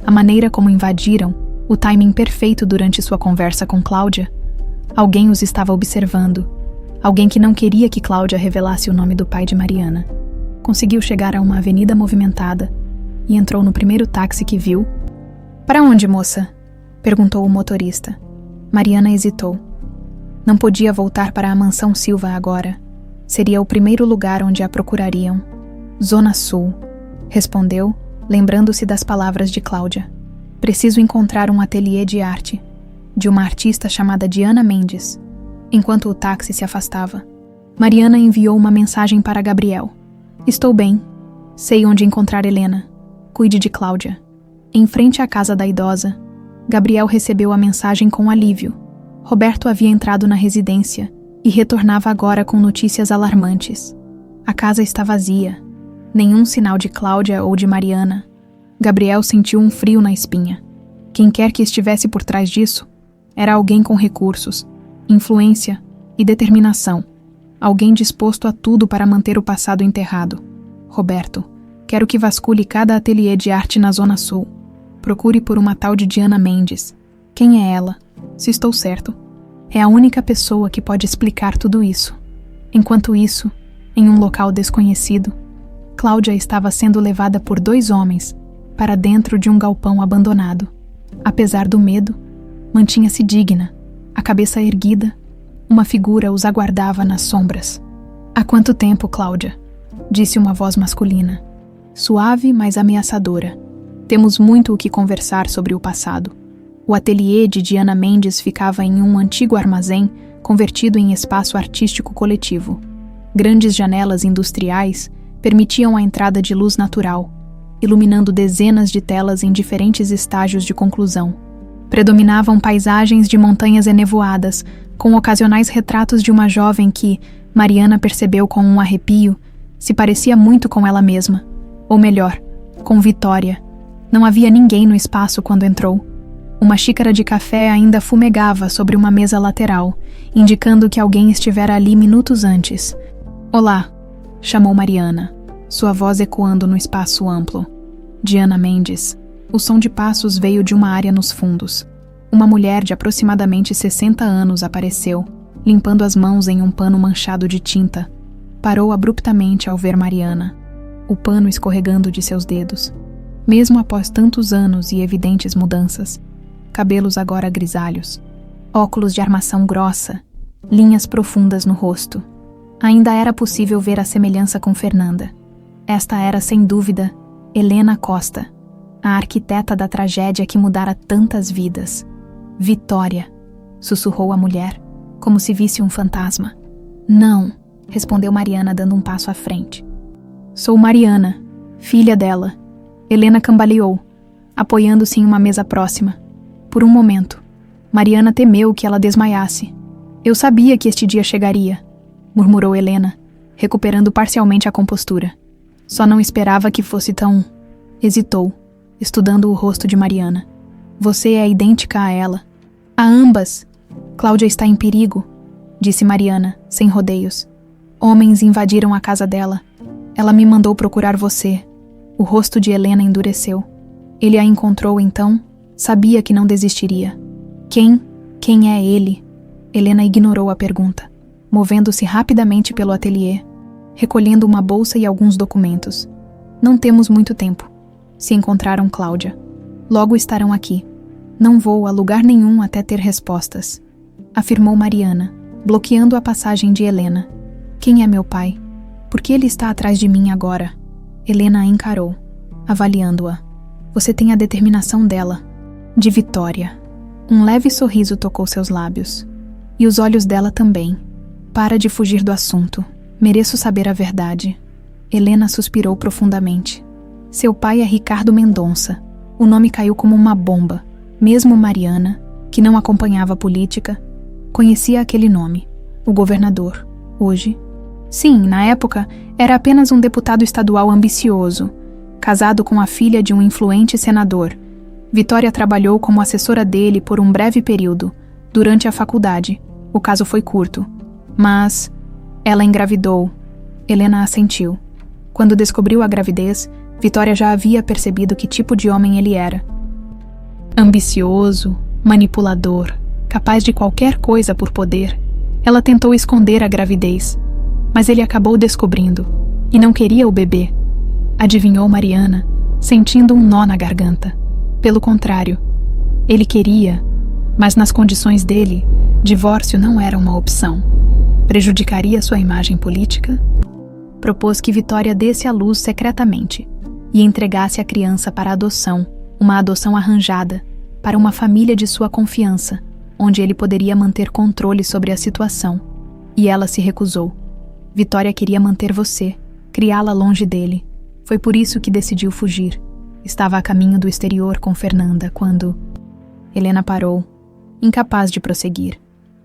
A maneira como invadiram, o timing perfeito durante sua conversa com Cláudia. Alguém os estava observando. Alguém que não queria que Cláudia revelasse o nome do pai de Mariana. Conseguiu chegar a uma avenida movimentada e entrou no primeiro táxi que viu. Para onde, moça? Perguntou o motorista. Mariana hesitou. Não podia voltar para a mansão Silva agora. Seria o primeiro lugar onde a procurariam. Zona Sul, respondeu, lembrando-se das palavras de Cláudia. Preciso encontrar um ateliê de arte, de uma artista chamada Diana Mendes. Enquanto o táxi se afastava, Mariana enviou uma mensagem para Gabriel. Estou bem. Sei onde encontrar Helena. Cuide de Cláudia. Em frente à casa da idosa, Gabriel recebeu a mensagem com alívio. Roberto havia entrado na residência e retornava agora com notícias alarmantes. A casa está vazia. Nenhum sinal de Cláudia ou de Mariana. Gabriel sentiu um frio na espinha. Quem quer que estivesse por trás disso, era alguém com recursos, influência e determinação. Alguém disposto a tudo para manter o passado enterrado. Roberto, quero que vasculhe cada ateliê de arte na Zona Sul. Procure por uma tal de Diana Mendes. Quem é ela? Se estou certo, é a única pessoa que pode explicar tudo isso. Enquanto isso, em um local desconhecido, Cláudia estava sendo levada por 2 homens para dentro de um galpão abandonado. Apesar do medo, mantinha-se digna, a cabeça erguida. Uma figura os aguardava nas sombras. Há quanto tempo, Cláudia? Disse uma voz masculina, suave, mas ameaçadora. Temos muito o que conversar sobre o passado. O ateliê de Diana Mendes ficava em um antigo armazém convertido em espaço artístico coletivo. Grandes janelas industriais permitiam a entrada de luz natural, iluminando dezenas de telas em diferentes estágios de conclusão. Predominavam paisagens de montanhas enevoadas, com ocasionais retratos de uma jovem que, Mariana percebeu com um arrepio, se parecia muito com ela mesma. Ou melhor, com Vitória. Não havia ninguém no espaço quando entrou. Uma xícara de café ainda fumegava sobre uma mesa lateral, indicando que alguém estivera ali minutos antes. Olá, chamou Mariana, sua voz ecoando no espaço amplo. Diana Mendes. O som de passos veio de uma área nos fundos. Uma mulher de aproximadamente 60 anos apareceu, limpando as mãos em um pano manchado de tinta. Parou abruptamente ao ver Mariana, o pano escorregando de seus dedos. Mesmo após tantos anos e evidentes mudanças, cabelos agora grisalhos, óculos de armação grossa, linhas profundas no rosto. Ainda era possível ver a semelhança com Fernanda. Esta era, sem dúvida, Helena Costa, a arquiteta da tragédia que mudara tantas vidas. Vitória, sussurrou a mulher, como se visse um fantasma. Não, respondeu Mariana dando um passo à frente. Sou Mariana, filha dela. Helena cambaleou, apoiando-se em uma mesa próxima. Por um momento, Mariana temeu que ela desmaiasse. Eu sabia que este dia chegaria, murmurou Helena, recuperando parcialmente a compostura. Só não esperava que fosse tão... Hesitou, estudando o rosto de Mariana. Você é idêntica a ela. A ambas. Cláudia está em perigo, disse Mariana, sem rodeios. Homens invadiram a casa dela. Ela me mandou procurar você. O rosto de Helena endureceu. Ele a encontrou então. Sabia que não desistiria. Quem? Quem é ele? Helena ignorou a pergunta, movendo-se rapidamente pelo ateliê, recolhendo uma bolsa e alguns documentos. Não temos muito tempo. Se encontraram Cláudia. Logo estarão aqui. Não vou a lugar nenhum até ter respostas, afirmou Mariana, bloqueando a passagem de Helena. Quem é meu pai? Por que ele está atrás de mim agora? Helena a encarou, avaliando-a. Você tem a determinação dela, de Vitória. Um leve sorriso tocou seus lábios. E os olhos dela também. Para de fugir do assunto. Mereço saber a verdade. Helena suspirou profundamente. Seu pai é Ricardo Mendonça. O nome caiu como uma bomba. Mesmo Mariana, que não acompanhava a política, conhecia aquele nome. O governador. Hoje... Sim, na época, era apenas um deputado estadual ambicioso, casado com a filha de um influente senador. Vitória trabalhou como assessora dele por um breve período, durante a faculdade. O caso foi curto. Mas ela engravidou. Helena assentiu. Quando descobriu a gravidez, Vitória já havia percebido que tipo de homem ele era. Ambicioso, manipulador, capaz de qualquer coisa por poder. Ela tentou esconder a gravidez, mas ele acabou descobrindo, e não queria o bebê. Adivinhou Mariana, sentindo um nó na garganta. Pelo contrário, ele queria, mas nas condições dele, divórcio não era uma opção. Prejudicaria sua imagem política? Propôs que Vitória desse à luz secretamente e entregasse a criança para adoção, uma adoção arranjada, para uma família de sua confiança, onde ele poderia manter controle sobre a situação. E ela se recusou. Vitória queria manter você, criá-la longe dele. Foi por isso que decidiu fugir. Estava a caminho do exterior com Fernanda quando... Helena parou, incapaz de prosseguir.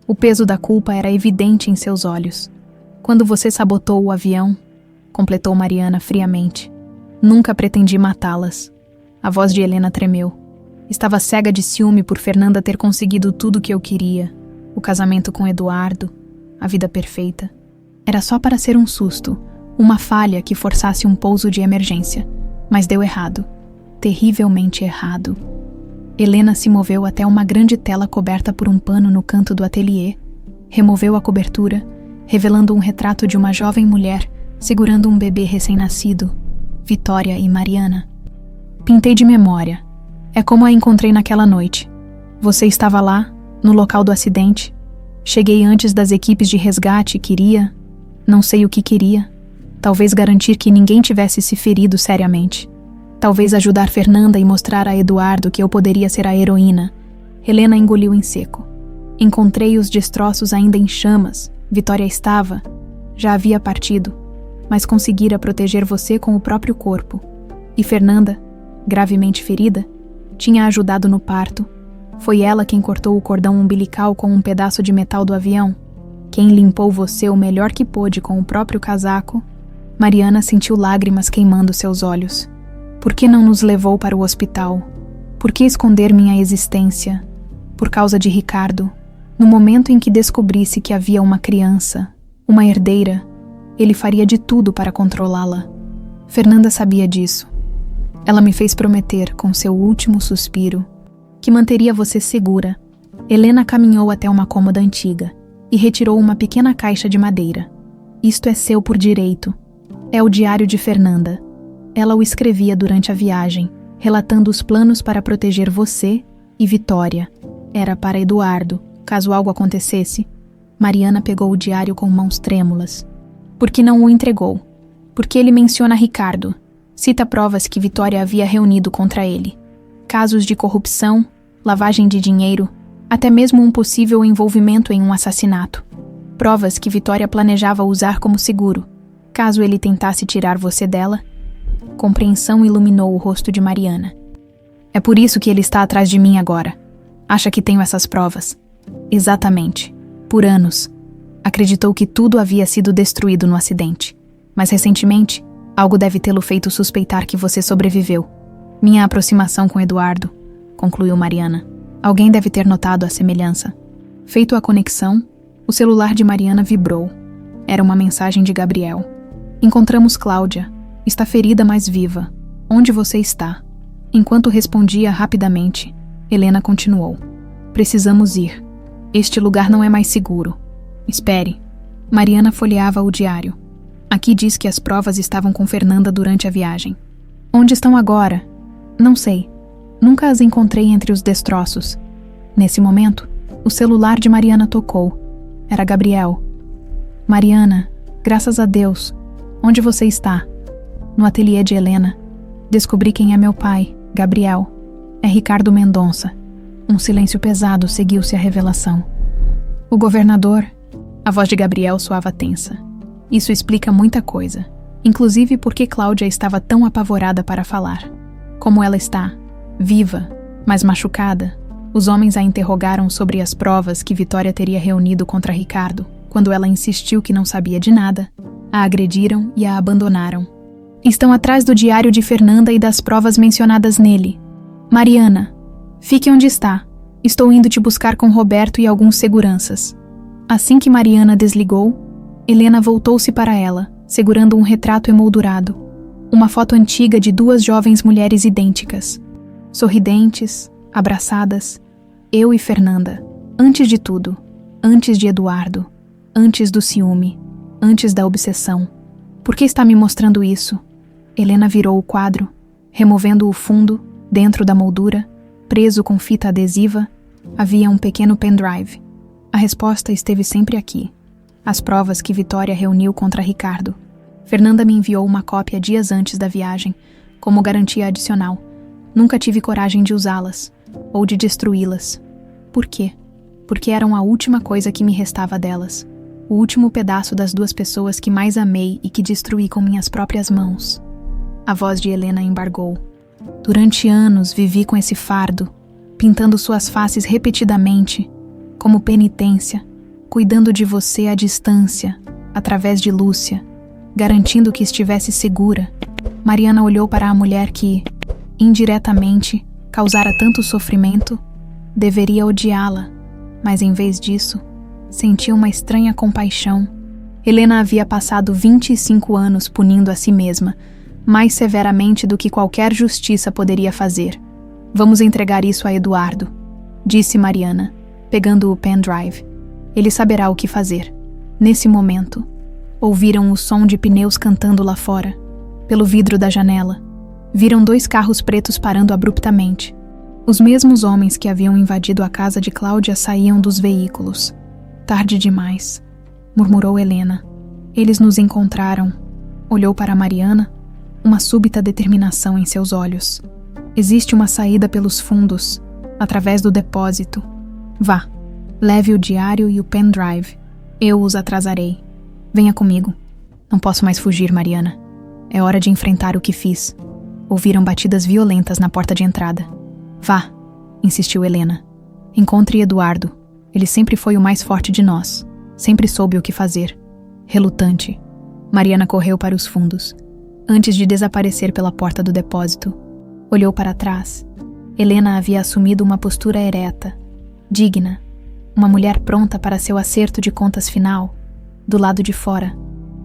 O peso da culpa era evidente em seus olhos. Quando você sabotou o avião, completou Mariana friamente. Nunca pretendi matá-las. A voz de Helena tremeu. Estava cega de ciúme por Fernanda ter conseguido tudo o que eu queria. O casamento com Eduardo, a vida perfeita. Era só para ser um susto, uma falha que forçasse um pouso de emergência. Mas deu errado. Terrivelmente errado. Helena se moveu até uma grande tela coberta por um pano no canto do ateliê, removeu a cobertura, revelando um retrato de uma jovem mulher segurando um bebê recém-nascido, Vitória e Mariana. Pintei de memória. É como a encontrei naquela noite. Você estava lá, no local do acidente. Cheguei antes das equipes de resgate e queria... Não sei o que queria. Talvez garantir que ninguém tivesse se ferido seriamente. Talvez ajudar Fernanda e mostrar a Eduardo que eu poderia ser a heroína. Helena engoliu em seco. Encontrei os destroços ainda em chamas. Vitória estava... Já havia partido. Mas conseguira proteger você com o próprio corpo. E Fernanda, gravemente ferida, tinha ajudado no parto. Foi ela quem cortou o cordão umbilical com um pedaço de metal do avião. Quem limpou você o melhor que pôde com o próprio casaco. Mariana sentiu lágrimas queimando seus olhos. Por que não nos levou para o hospital? Por que esconder minha existência? Por causa de Ricardo. No momento em que descobrisse que havia uma criança, uma herdeira, ele faria de tudo para controlá-la. Fernanda sabia disso. Ela me fez prometer, com seu último suspiro, que manteria você segura. Helena caminhou até uma cômoda antiga e retirou uma pequena caixa de madeira. Isto é seu por direito. É o diário de Fernanda. Ela o escrevia durante a viagem, relatando os planos para proteger você e Vitória. Era para Eduardo, caso algo acontecesse. Mariana pegou o diário com mãos trêmulas. Por que não o entregou? Porque ele menciona Ricardo. Cita provas que Vitória havia reunido contra ele. Casos de corrupção, lavagem de dinheiro, até mesmo um possível envolvimento em um assassinato. Provas que Vitória planejava usar como seguro, caso ele tentasse tirar você dela. Compreensão iluminou o rosto de Mariana. É por isso que ele está atrás de mim agora. Acha que tenho essas provas? Exatamente. Por anos. Acreditou que tudo havia sido destruído no acidente. Mas recentemente, algo deve tê-lo feito suspeitar que você sobreviveu. Minha aproximação com Eduardo, concluiu Mariana. Alguém deve ter notado a semelhança. Feito a conexão, o celular de Mariana vibrou. Era uma mensagem de Gabriel. Encontramos Cláudia. Está ferida, mas viva. Onde você está? Enquanto respondia rapidamente, Helena continuou. Precisamos ir. Este lugar não é mais seguro. Espere. Mariana folheava o diário. Aqui diz que as provas estavam com Fernanda durante a viagem. Onde estão agora? Não sei. Nunca as encontrei entre os destroços. Nesse momento, o celular de Mariana tocou. Era Gabriel. Mariana, graças a Deus. Onde você está? No ateliê de Helena. Descobri quem é meu pai, Gabriel. É Ricardo Mendonça. Um silêncio pesado seguiu-se à revelação. O governador... A voz de Gabriel soava tensa. Isso explica muita coisa, inclusive por que Cláudia estava tão apavorada para falar. Como ela está, viva, mas machucada, os homens a interrogaram sobre as provas que Vitória teria reunido contra Ricardo. Quando ela insistiu que não sabia de nada, a agrediram e a abandonaram. Estão atrás do diário de Fernanda e das provas mencionadas nele. Mariana, fique onde está. Estou indo te buscar com Roberto e alguns seguranças. Assim que Mariana desligou, Helena voltou-se para ela, segurando um retrato emoldurado. Uma foto antiga de duas jovens mulheres idênticas. Sorridentes, abraçadas. Eu e Fernanda. Antes de tudo. Antes de Eduardo. Antes do ciúme. Antes da obsessão. Por que está me mostrando isso? Helena virou o quadro, removendo o fundo, dentro da moldura, preso com fita adesiva, havia um pequeno pendrive. A resposta esteve sempre aqui. As provas que Vitória reuniu contra Ricardo. Fernanda me enviou uma cópia dias antes da viagem, como garantia adicional. Nunca tive coragem de usá-las, ou de destruí-las. Por quê? Porque eram a última coisa que me restava delas. O último pedaço das duas pessoas que mais amei e que destruí com minhas próprias mãos. A voz de Helena embargou. Durante anos vivi com esse fardo, pintando suas faces repetidamente, como penitência, cuidando de você à distância, através de Lúcia, garantindo que estivesse segura. Mariana olhou para a mulher que, indiretamente, causara tanto sofrimento. Deveria odiá-la, mas em vez disso, sentia uma estranha compaixão. Helena havia passado 25 anos punindo a si mesma, mais severamente do que qualquer justiça poderia fazer. Vamos entregar isso a Eduardo, disse Mariana, pegando o pendrive. Ele saberá o que fazer. Nesse momento, ouviram o som de pneus cantando lá fora. Pelo vidro da janela, viram 2 carros pretos parando abruptamente. Os mesmos homens que haviam invadido a casa de Cláudia saíam dos veículos. Tarde demais, murmurou Helena. Eles nos encontraram. Olhou para Mariana, uma súbita determinação em seus olhos. Existe uma saída pelos fundos, através do depósito. Vá, leve o diário e o pendrive. Eu os atrasarei. Venha comigo. Não posso mais fugir, Mariana. É hora de enfrentar o que fiz. Ouviram batidas violentas na porta de entrada. Vá, insistiu Helena. Encontre Eduardo. Ele sempre foi o mais forte de nós. Sempre soube o que fazer. Relutante, Mariana correu para os fundos. Antes de desaparecer pela porta do depósito, olhou para trás. Helena havia assumido uma postura ereta, digna, uma mulher pronta para seu acerto de contas final. Do lado de fora,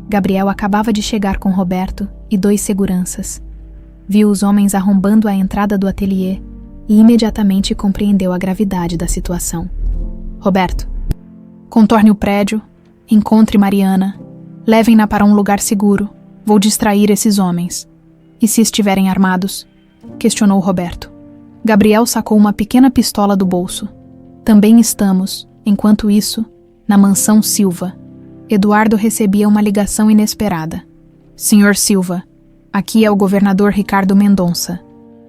Gabriel acabava de chegar com Roberto e 2 seguranças. Viu os homens arrombando a entrada do ateliê e imediatamente compreendeu a gravidade da situação. Roberto, contorne o prédio, encontre Mariana, levem-na para um lugar seguro. Vou distrair esses homens. E se estiverem armados? Questionou Roberto. Gabriel sacou uma pequena pistola do bolso. Também estamos, enquanto isso, na mansão Silva. Eduardo recebia uma ligação inesperada. Senhor Silva, aqui é o governador Ricardo Mendonça.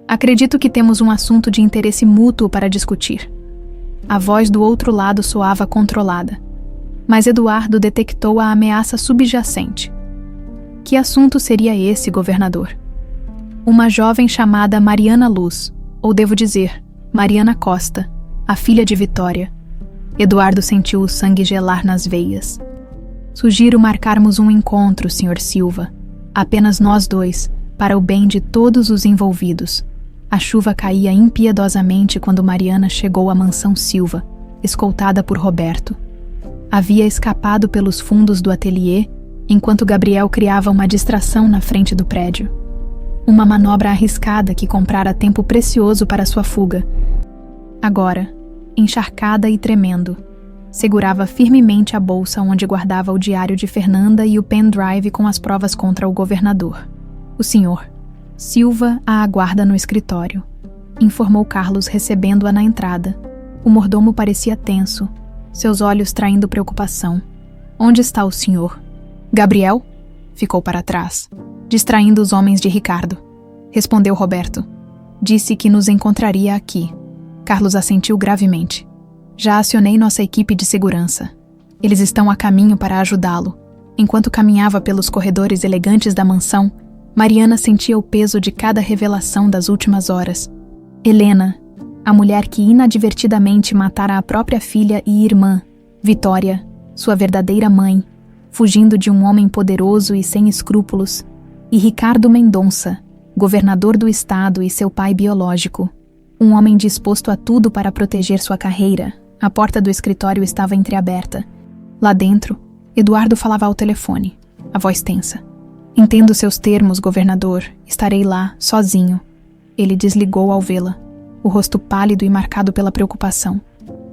Acredito que temos um assunto de interesse mútuo para discutir. A voz do outro lado soava controlada. Mas Eduardo detectou a ameaça subjacente. Que assunto seria esse, governador? Uma jovem chamada Mariana Luz, ou devo dizer, Mariana Costa, a filha de Vitória. Eduardo sentiu o sangue gelar nas veias. Sugiro marcarmos um encontro, Sr. Silva. Apenas nós dois, para o bem de todos os envolvidos. A chuva caía impiedosamente quando Mariana chegou à mansão Silva, escoltada por Roberto. Havia escapado pelos fundos do ateliê, enquanto Gabriel criava uma distração na frente do prédio. Uma manobra arriscada que comprara tempo precioso para sua fuga. Agora, encharcada e tremendo, segurava firmemente a bolsa onde guardava o diário de Fernanda e o pendrive com as provas contra o governador. O senhor Silva a aguarda no escritório, informou Carlos recebendo-a na entrada. O mordomo parecia tenso, seus olhos traindo preocupação. Onde está o senhor? Gabriel? Ficou para trás, distraindo os homens de Ricardo. Respondeu Roberto. Disse que nos encontraria aqui. Carlos assentiu gravemente. Já acionei nossa equipe de segurança. Eles estão a caminho para ajudá-lo. Enquanto caminhava pelos corredores elegantes da mansão, Mariana sentia o peso de cada revelação das últimas horas. Helena, a mulher que inadvertidamente matara a própria filha e irmã, Vitória, sua verdadeira mãe, fugindo de um homem poderoso e sem escrúpulos, e Ricardo Mendonça, governador do estado e seu pai biológico, um homem disposto a tudo para proteger sua carreira. A porta do escritório estava entreaberta. Lá dentro, Eduardo falava ao telefone, a voz tensa. Entendo seus termos, governador. Estarei lá, sozinho. Ele desligou ao vê-la, o rosto pálido e marcado pela preocupação.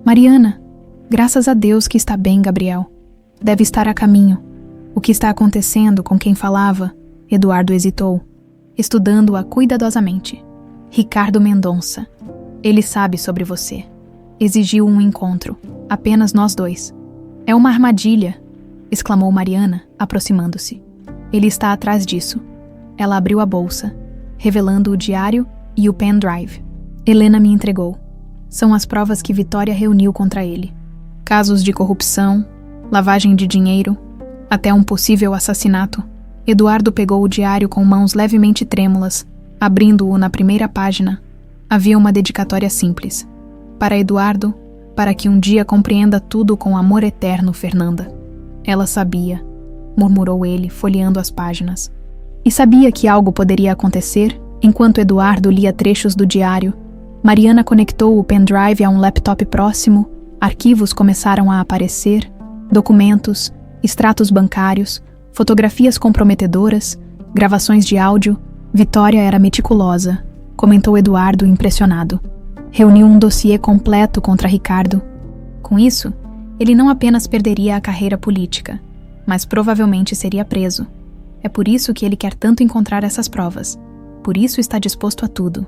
Mariana, graças a Deus que está bem, Gabriel. Deve estar a caminho. O que está acontecendo com quem falava? Eduardo hesitou, estudando-a cuidadosamente. Ricardo Mendonça. Ele sabe sobre você. Exigiu um encontro. Apenas nós dois. É uma armadilha, exclamou Mariana, aproximando-se. Ele está atrás disso. Ela abriu a bolsa, revelando o diário e o pendrive. Helena me entregou. São as provas que Vitória reuniu contra ele. Casos de corrupção, lavagem de dinheiro, até um possível assassinato. Eduardo pegou o diário com mãos levemente trêmulas, abrindo-o na primeira página. Havia uma dedicatória simples. Para Eduardo, para que um dia compreenda tudo com amor eterno, Fernanda. Ela sabia, murmurou ele, folheando as páginas. E sabia que algo poderia acontecer. Enquanto Eduardo lia trechos do diário, Mariana conectou o pendrive a um laptop próximo, arquivos começaram a aparecer, documentos, extratos bancários, fotografias comprometedoras, gravações de áudio. Vitória era meticulosa, comentou Eduardo impressionado. Reuniu um dossiê completo contra Ricardo. Com isso, ele não apenas perderia a carreira política, mas provavelmente seria preso. É por isso que ele quer tanto encontrar essas provas. Por isso está disposto a tudo.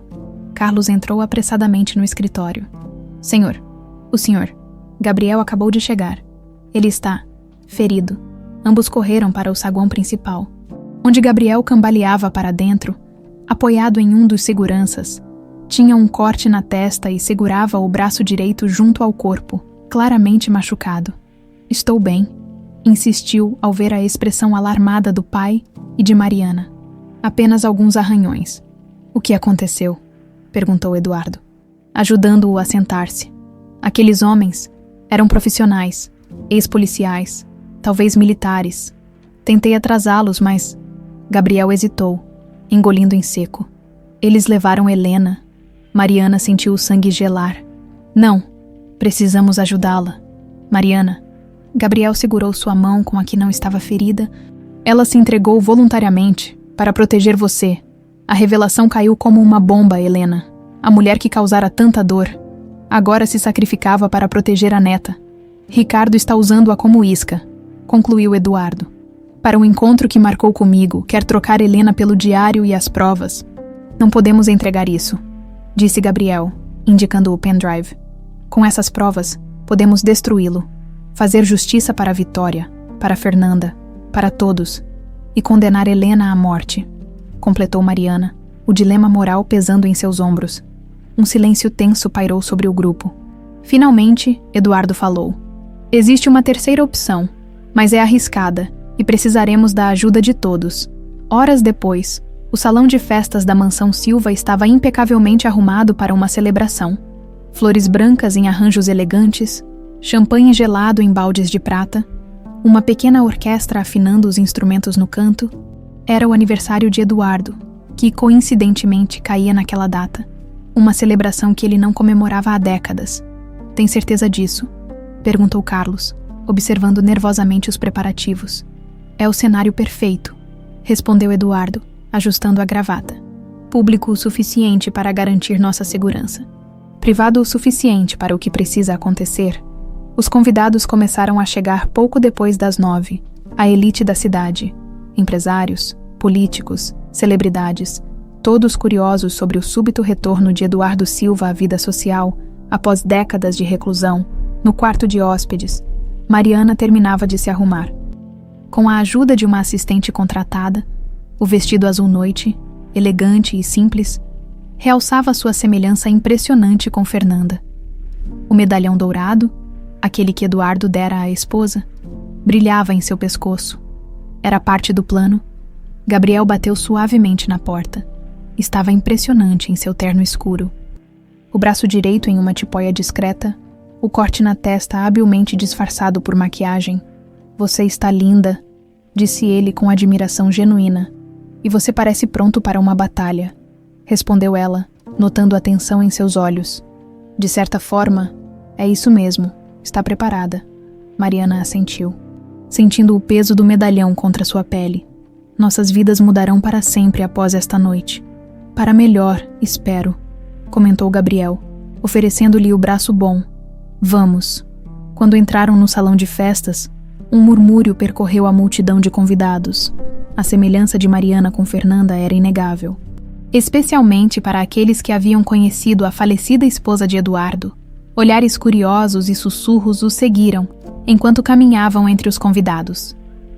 Carlos entrou apressadamente no escritório. Senhor, o senhor. Gabriel acabou de chegar. Ele está ferido. Ambos correram para o saguão principal, onde Gabriel cambaleava para dentro, apoiado em um dos seguranças. Tinha um corte na testa e segurava o braço direito junto ao corpo, claramente machucado. Estou bem, insistiu ao ver a expressão alarmada do pai e de Mariana. Apenas alguns arranhões. O que aconteceu? Perguntou Eduardo, ajudando-o a sentar-se. Aqueles homens eram profissionais, ex-policiais, talvez militares. Tentei atrasá-los, mas... Gabriel hesitou, engolindo em seco. Eles levaram Helena. Mariana sentiu o sangue gelar. Não, precisamos ajudá-la. Mariana. Gabriel segurou sua mão com a que não estava ferida. Ela se entregou voluntariamente para proteger você. A revelação caiu como uma bomba, Helena. A mulher que causara tanta dor. Agora se sacrificava para proteger a neta. Ricardo está usando-a como isca, concluiu Eduardo. Para um encontro que marcou comigo, quer trocar Helena pelo diário e as provas. Não podemos entregar isso, disse Gabriel, indicando o pendrive. Com essas provas, podemos destruí-lo, fazer justiça para a Vitória, para Fernanda, para todos, e condenar Helena à morte, completou Mariana, o dilema moral pesando em seus ombros. Um silêncio tenso pairou sobre o grupo. Finalmente, Eduardo falou. Existe uma terceira opção, mas é arriscada, e precisaremos da ajuda de todos. Horas depois, o salão de festas da mansão Silva estava impecavelmente arrumado para uma celebração. Flores brancas em arranjos elegantes, champanhe gelado em baldes de prata, uma pequena orquestra afinando os instrumentos no canto. Era o aniversário de Eduardo, que coincidentemente caía naquela data. Uma celebração que ele não comemorava há décadas. Tem certeza disso? Perguntou Carlos, observando nervosamente os preparativos. É o cenário perfeito, respondeu Eduardo, ajustando a gravata. Público o suficiente para garantir nossa segurança. Privado o suficiente para o que precisa acontecer. Os convidados começaram a chegar pouco depois das 9, a elite da cidade. Empresários, políticos, celebridades, todos curiosos sobre o súbito retorno de Eduardo Silva à vida social, após décadas de reclusão, no quarto de hóspedes. Mariana terminava de se arrumar. Com a ajuda de uma assistente contratada, o vestido azul noite, elegante e simples, realçava sua semelhança impressionante com Fernanda. O medalhão dourado, aquele que Eduardo dera à esposa, brilhava em seu pescoço. Era parte do plano. Gabriel bateu suavemente na porta. Estava impressionante em seu terno escuro. O braço direito em uma tipóia discreta, o corte na testa habilmente disfarçado por maquiagem. Você está linda, disse ele com admiração genuína. E você parece pronto para uma batalha, respondeu ela, notando a tensão em seus olhos. De certa forma, é isso mesmo, está preparada. Mariana assentiu, sentindo o peso do medalhão contra sua pele. Nossas vidas mudarão para sempre após esta noite. Para melhor, espero, comentou Gabriel, oferecendo-lhe o braço bom. Vamos. Quando entraram no salão de festas, um murmúrio percorreu a multidão de convidados. A semelhança de Mariana com Fernanda era inegável, especialmente para aqueles que haviam conhecido a falecida esposa de Eduardo. Olhares curiosos e sussurros os seguiram, enquanto caminhavam entre os convidados.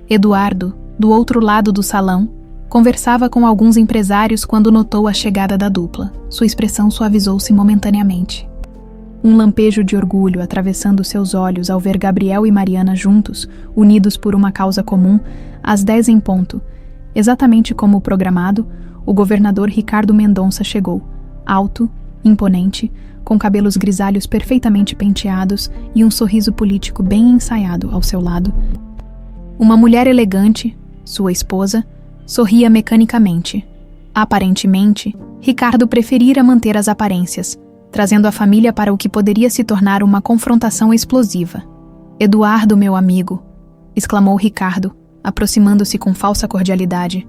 Eduardo, do outro lado do salão, conversava com alguns empresários quando notou a chegada da dupla. Sua expressão suavizou-se momentaneamente. Um lampejo de orgulho atravessando seus olhos ao ver Gabriel e Mariana juntos, unidos por uma causa comum, às 10 em ponto. Exatamente como programado, o governador Ricardo Mendonça chegou, alto, imponente, com cabelos grisalhos perfeitamente penteados e um sorriso político bem ensaiado ao seu lado. Uma mulher elegante, sua esposa, sorria mecanicamente. Aparentemente, Ricardo preferira manter as aparências, trazendo a família para o que poderia se tornar uma confrontação explosiva. Eduardo, meu amigo, exclamou Ricardo, aproximando-se com falsa cordialidade.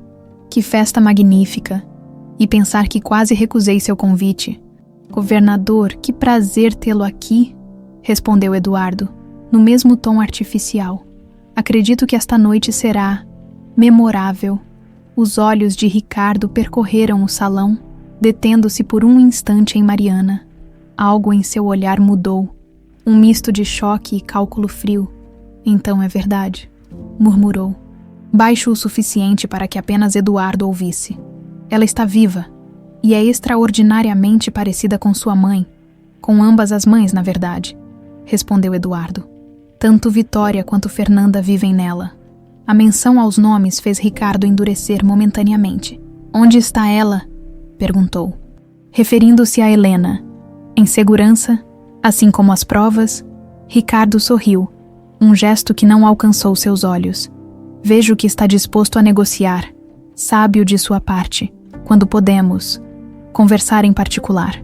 Que festa magnífica! E pensar que quase recusei seu convite. Governador, que prazer tê-lo aqui, respondeu Eduardo, no mesmo tom artificial. Acredito que esta noite será memorável. Os olhos de Ricardo percorreram o salão, detendo-se por um instante em Mariana. Algo em seu olhar mudou, um misto de choque e cálculo frio. Então é verdade, murmurou, baixo o suficiente para que apenas Eduardo ouvisse. Ela está viva, e é extraordinariamente parecida com sua mãe, com ambas as mães, na verdade, respondeu Eduardo. Tanto Vitória quanto Fernanda vivem nela. A menção aos nomes fez Ricardo endurecer momentaneamente. Onde está ela? Perguntou, referindo-se a Helena. Em segurança, assim como as provas, Ricardo sorriu, um gesto que não alcançou seus olhos. Vejo que está disposto a negociar, sábio de sua parte, quando podemos conversar em particular.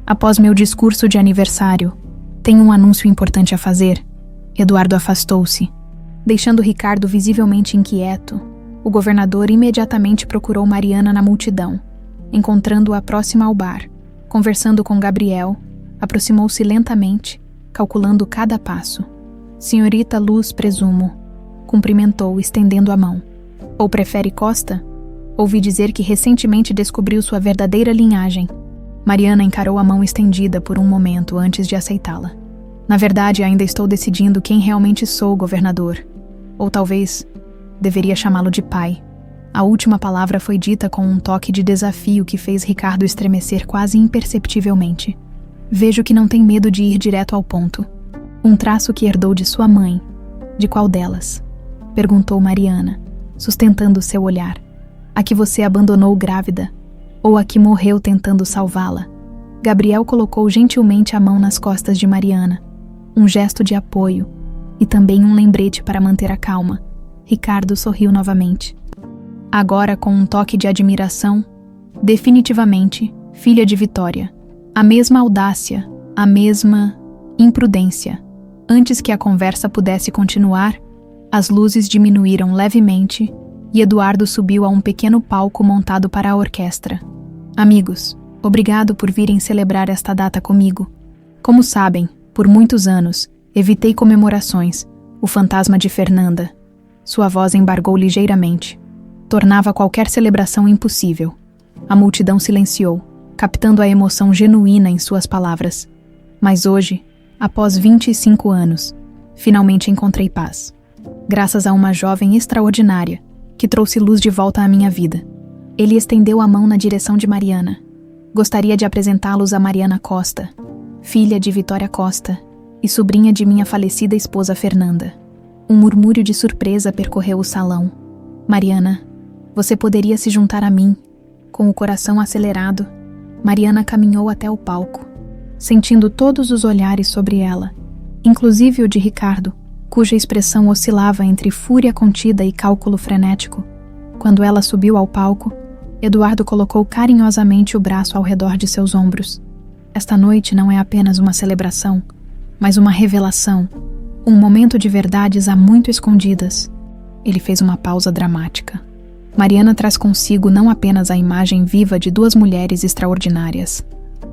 Após meu discurso de aniversário, tenho um anúncio importante a fazer. Eduardo afastou-se, deixando Ricardo visivelmente inquieto. O governador imediatamente procurou Mariana na multidão, encontrando-a próxima ao bar. Conversando com Gabriel, aproximou-se lentamente, calculando cada passo. Senhorita Luz, presumo, cumprimentou, estendendo a mão. Ou prefere Costa? Ouvi dizer que recentemente descobriu sua verdadeira linhagem. Mariana encarou a mão estendida por um momento antes de aceitá-la. Na verdade, ainda estou decidindo quem realmente sou, governador. Ou talvez deveria chamá-lo de pai. A última palavra foi dita com um toque de desafio que fez Ricardo estremecer quase imperceptivelmente. Vejo que não tem medo de ir direto ao ponto. Um traço que herdou de sua mãe. De qual delas? Perguntou Mariana, sustentando seu olhar. A que você abandonou grávida? Ou a que morreu tentando salvá-la? Gabriel colocou gentilmente a mão nas costas de Mariana, um gesto de apoio e também um lembrete para manter a calma. Ricardo sorriu novamente. Agora com um toque de admiração, definitivamente, filha de Vitória. A mesma audácia, a mesma imprudência. Antes que a conversa pudesse continuar, as luzes diminuíram levemente e Eduardo subiu a um pequeno palco montado para a orquestra. Amigos, obrigado por virem celebrar esta data comigo. Como sabem, por muitos anos, evitei comemorações, o fantasma de Fernanda. Sua voz embargou ligeiramente. Tornava qualquer celebração impossível. A multidão silenciou, captando a emoção genuína em suas palavras. Mas hoje, após 25 anos, finalmente encontrei paz. Graças a uma jovem extraordinária, que trouxe luz de volta à minha vida. Ele estendeu a mão na direção de Mariana. Gostaria de apresentá-los a Mariana Costa, filha de Vitória Costa e sobrinha de minha falecida esposa Fernanda. Um murmúrio de surpresa percorreu o salão. Mariana, você poderia se juntar a mim. Com o coração acelerado, Mariana caminhou até o palco, sentindo todos os olhares sobre ela, inclusive o de Ricardo, cuja expressão oscilava entre fúria contida e cálculo frenético. Quando ela subiu ao palco, Eduardo colocou carinhosamente o braço ao redor de seus ombros. Esta noite não é apenas uma celebração, mas uma revelação, um momento de verdades há muito escondidas. Ele fez uma pausa dramática. Mariana traz consigo não apenas a imagem viva de duas mulheres extraordinárias,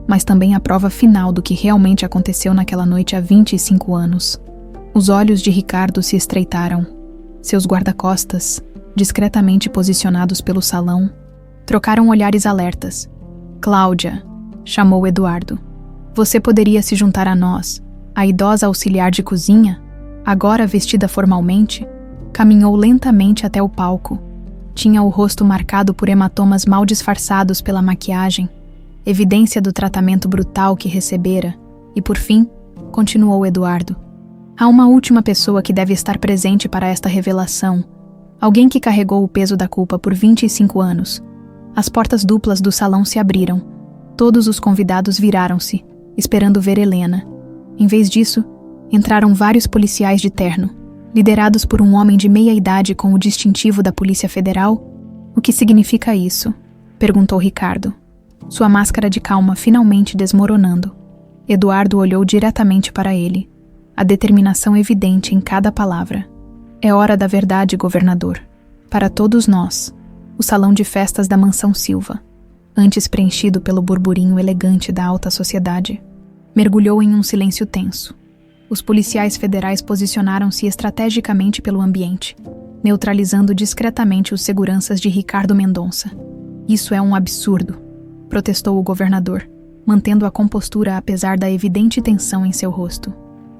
mas também a prova final do que realmente aconteceu naquela noite há 25 anos. Os olhos de Ricardo se estreitaram. Seus guarda-costas, discretamente posicionados pelo salão, trocaram olhares alertas. Cláudia, chamou Eduardo. Você poderia se juntar a nós. A idosa auxiliar de cozinha, agora vestida formalmente, caminhou lentamente até o palco. Tinha o rosto marcado por hematomas mal disfarçados pela maquiagem, evidência do tratamento brutal que recebera, e por fim, continuou Eduardo. Há uma última pessoa que deve estar presente para esta revelação, alguém que carregou o peso da culpa por 25 anos. As portas duplas do salão se abriram. Todos os convidados viraram-se, esperando ver Helena. Em vez disso, entraram vários policiais de terno, liderados por um homem de meia idade com o distintivo da Polícia Federal. O que significa isso? Perguntou Ricardo, sua máscara de calma finalmente desmoronando. Eduardo olhou diretamente para ele, a determinação evidente em cada palavra. É hora da verdade, governador. Para todos nós, o salão de festas da Mansão Silva, antes preenchido pelo burburinho elegante da alta sociedade, mergulhou em um silêncio tenso. Os policiais federais posicionaram-se estrategicamente pelo ambiente, neutralizando discretamente os seguranças de Ricardo Mendonça. Isso é um absurdo, protestou o governador, mantendo a compostura apesar da evidente tensão em seu rosto.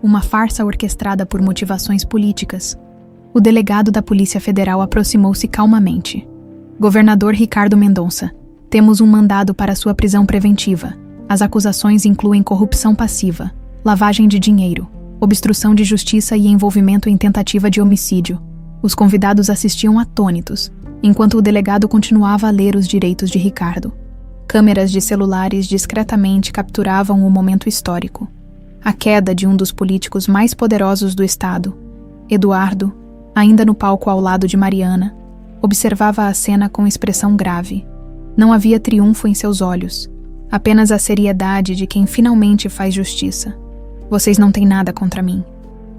Uma farsa orquestrada por motivações políticas. O delegado da Polícia Federal aproximou-se calmamente. Governador Ricardo Mendonça, temos um mandado para sua prisão preventiva. As acusações incluem corrupção passiva, lavagem de dinheiro, obstrução de justiça e envolvimento em tentativa de homicídio. Os convidados assistiam atônitos, enquanto o delegado continuava a ler os direitos de Ricardo. Câmeras de celulares discretamente capturavam o momento histórico. A queda de um dos políticos mais poderosos do estado. Eduardo, ainda no palco ao lado de Mariana, observava a cena com expressão grave. Não havia triunfo em seus olhos, apenas a seriedade de quem finalmente faz justiça. Vocês não têm nada contra mim,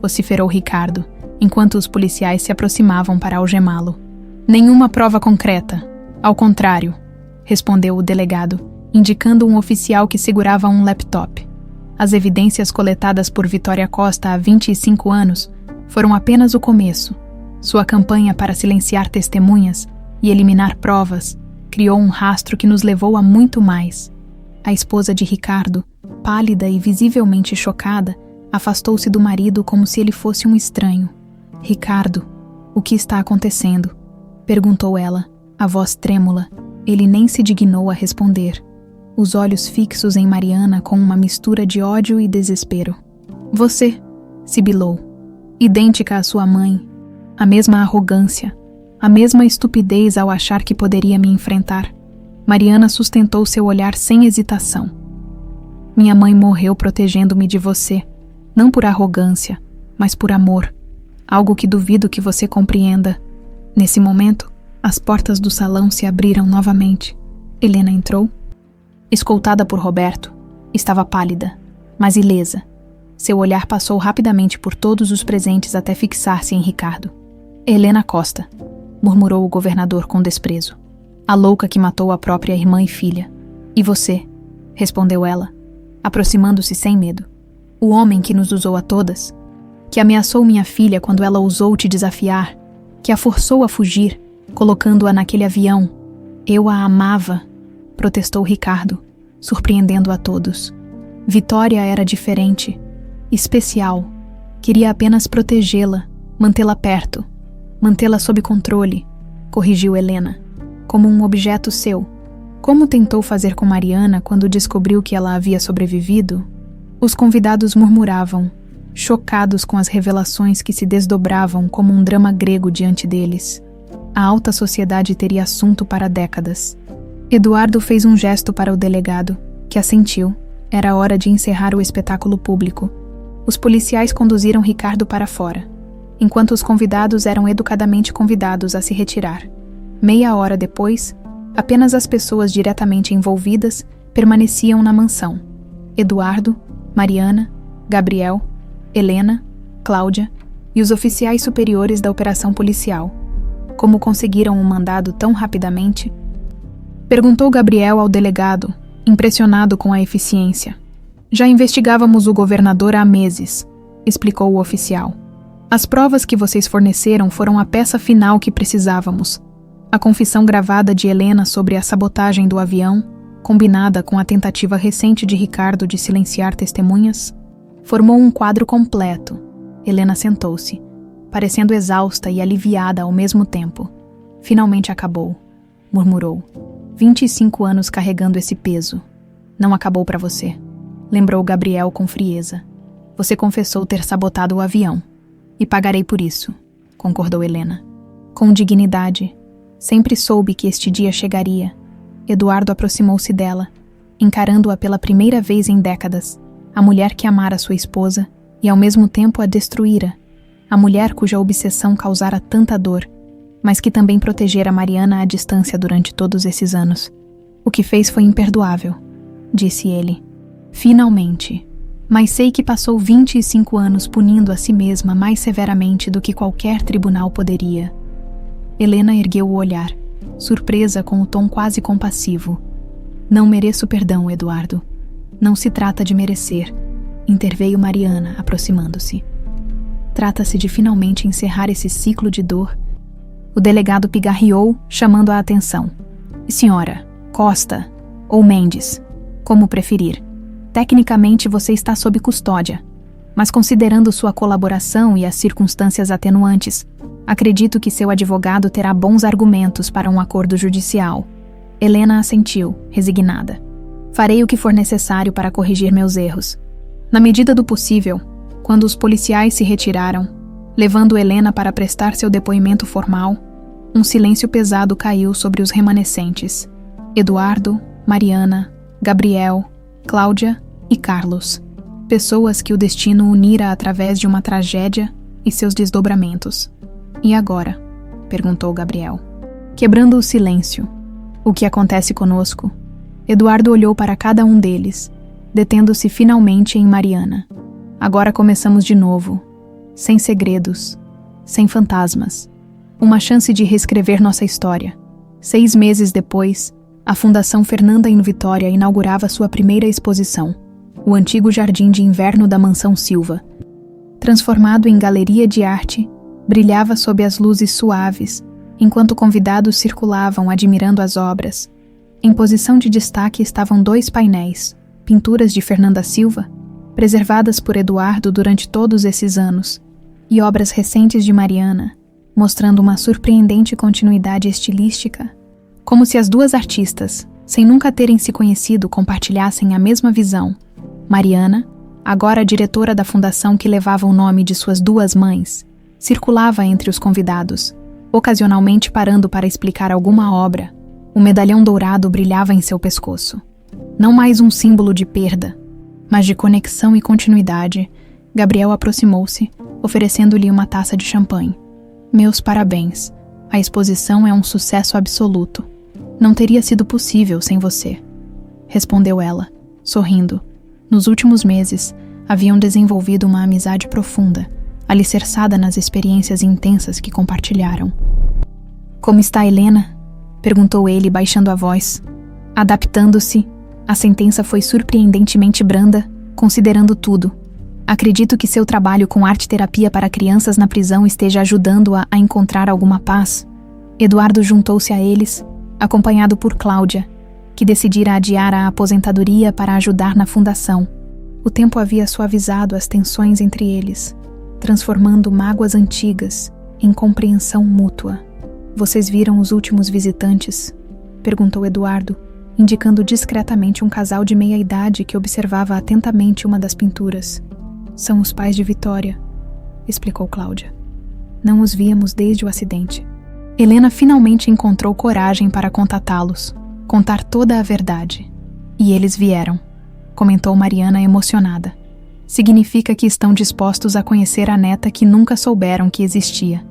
vociferou Ricardo, enquanto os policiais se aproximavam para algemá-lo. Nenhuma prova concreta. Ao contrário, respondeu o delegado, indicando um oficial que segurava um laptop. As evidências coletadas por Vitória Costa há 25 anos foram apenas o começo. Sua campanha para silenciar testemunhas e eliminar provas criou um rastro que nos levou a muito mais. A esposa de Ricardo, pálida e visivelmente chocada, afastou-se do marido como se ele fosse um estranho. Ricardo, o que está acontecendo? Perguntou ela, a voz trêmula. Ele nem se dignou a responder. Os olhos fixos em Mariana com uma mistura de ódio e desespero. Você, sibilou, idêntica à sua mãe. A mesma arrogância, a mesma estupidez ao achar que poderia me enfrentar. Mariana sustentou seu olhar sem hesitação. Minha mãe morreu protegendo-me de você, não por arrogância, mas por amor. Algo que duvido que você compreenda. Nesse momento, as portas do salão se abriram novamente. Helena entrou, escoltada por Roberto. Estava pálida, mas ilesa. Seu olhar passou rapidamente por todos os presentes até fixar-se em Ricardo. Helena Costa, murmurou o governador com desprezo. A louca que matou a própria irmã e filha. E você? Respondeu ela, aproximando-se sem medo. O homem que nos usou a todas, que ameaçou minha filha quando ela ousou te desafiar, que a forçou a fugir, colocando-a naquele avião. Eu a amava, protestou Ricardo, surpreendendo a todos. Vitória era diferente, especial. Queria apenas protegê-la, mantê-la perto, mantê-la sob controle, corrigiu Helena, como um objeto seu. Como tentou fazer com Mariana quando descobriu que ela havia sobrevivido? Os convidados murmuravam, chocados com as revelações que se desdobravam como um drama grego diante deles. A alta sociedade teria assunto para décadas. Eduardo fez um gesto para o delegado, que assentiu. Era hora de encerrar o espetáculo público. Os policiais conduziram Ricardo para fora, enquanto os convidados eram educadamente convidados a se retirar. Meia hora depois, apenas as pessoas diretamente envolvidas permaneciam na mansão. Eduardo, Mariana, Gabriel, Helena, Cláudia e os oficiais superiores da operação policial. Como conseguiram um mandado tão rapidamente? Perguntou Gabriel ao delegado, impressionado com a eficiência. Já investigávamos o governador há meses, explicou o oficial. As provas que vocês forneceram foram a peça final que precisávamos. A confissão gravada de Helena sobre a sabotagem do avião, combinada com a tentativa recente de Ricardo de silenciar testemunhas, formou um quadro completo. Helena sentou-se, parecendo exausta e aliviada ao mesmo tempo. Finalmente acabou, murmurou. 25 anos carregando esse peso. Não acabou para você, lembrou Gabriel com frieza. Você confessou ter sabotado o avião. E pagarei por isso, concordou Helena. Com dignidade. Sempre soube que este dia chegaria. Eduardo aproximou-se dela, encarando-a pela primeira vez em décadas. A mulher que amara sua esposa e ao mesmo tempo a destruíra. A mulher cuja obsessão causara tanta dor, mas que também protegera Mariana à distância durante todos esses anos. O que fez foi imperdoável, disse ele. Finalmente. Mas sei que passou 25 anos punindo a si mesma mais severamente do que qualquer tribunal poderia. Helena ergueu o olhar, surpresa com o tom quase compassivo. Não mereço perdão, Eduardo. Não se trata de merecer, interveio Mariana, aproximando-se. Trata-se de finalmente encerrar esse ciclo de dor. O delegado pigarreou, chamando a atenção. Senhora, Costa ou Mendes, como preferir. Tecnicamente você está sob custódia, mas considerando sua colaboração e as circunstâncias atenuantes, acredito que seu advogado terá bons argumentos para um acordo judicial. Helena assentiu, resignada. Farei o que for necessário para corrigir meus erros. Na medida do possível, quando os policiais se retiraram, levando Helena para prestar seu depoimento formal, um silêncio pesado caiu sobre os remanescentes. Eduardo, Mariana, Gabriel, Cláudia e Carlos. Pessoas que o destino unira através de uma tragédia e seus desdobramentos. E agora? Perguntou Gabriel. Quebrando o silêncio. O que acontece conosco? Eduardo olhou para cada um deles, detendo-se finalmente em Mariana. Agora começamos de novo. Sem segredos. Sem fantasmas. Uma chance de reescrever nossa história. 6 meses depois, a Fundação Fernanda em Vitória inaugurava sua primeira exposição. O antigo jardim de inverno da Mansão Silva, transformado em galeria de arte, brilhava sob as luzes suaves, enquanto convidados circulavam admirando as obras. Em posição de destaque estavam 2 painéis, pinturas de Fernanda Silva, preservadas por Eduardo durante todos esses anos, e obras recentes de Mariana, mostrando uma surpreendente continuidade estilística, como se as 2 artistas, sem nunca terem se conhecido, compartilhassem a mesma visão. Mariana, agora diretora da fundação que levava o nome de suas 2 mães, circulava entre os convidados, ocasionalmente parando para explicar alguma obra. O medalhão dourado brilhava em seu pescoço. Não mais um símbolo de perda, mas de conexão e continuidade, Gabriel aproximou-se, oferecendo-lhe uma taça de champanhe. Meus parabéns. A exposição é um sucesso absoluto. Não teria sido possível sem você, respondeu ela, sorrindo. Nos últimos meses, haviam desenvolvido uma amizade profunda, alicerçada nas experiências intensas que compartilharam. Como está Helena? Perguntou ele, baixando a voz. Adaptando-se, a sentença foi surpreendentemente branda, considerando tudo. Acredito que seu trabalho com arte-terapia para crianças na prisão esteja ajudando-a a encontrar alguma paz. Eduardo juntou-se a eles, acompanhado por Cláudia, que decidira adiar a aposentadoria para ajudar na fundação. O tempo havia suavizado as tensões entre eles, transformando mágoas antigas em compreensão mútua. Vocês viram os últimos visitantes? Perguntou Eduardo, indicando discretamente um casal de meia-idade que observava atentamente uma das pinturas. São os pais de Vitória, explicou Cláudia. Não os víamos desde o acidente. Helena finalmente encontrou coragem para contatá-los, contar toda a verdade. E eles vieram, comentou Mariana emocionada. Significa que estão dispostos a conhecer a neta que nunca souberam que existia.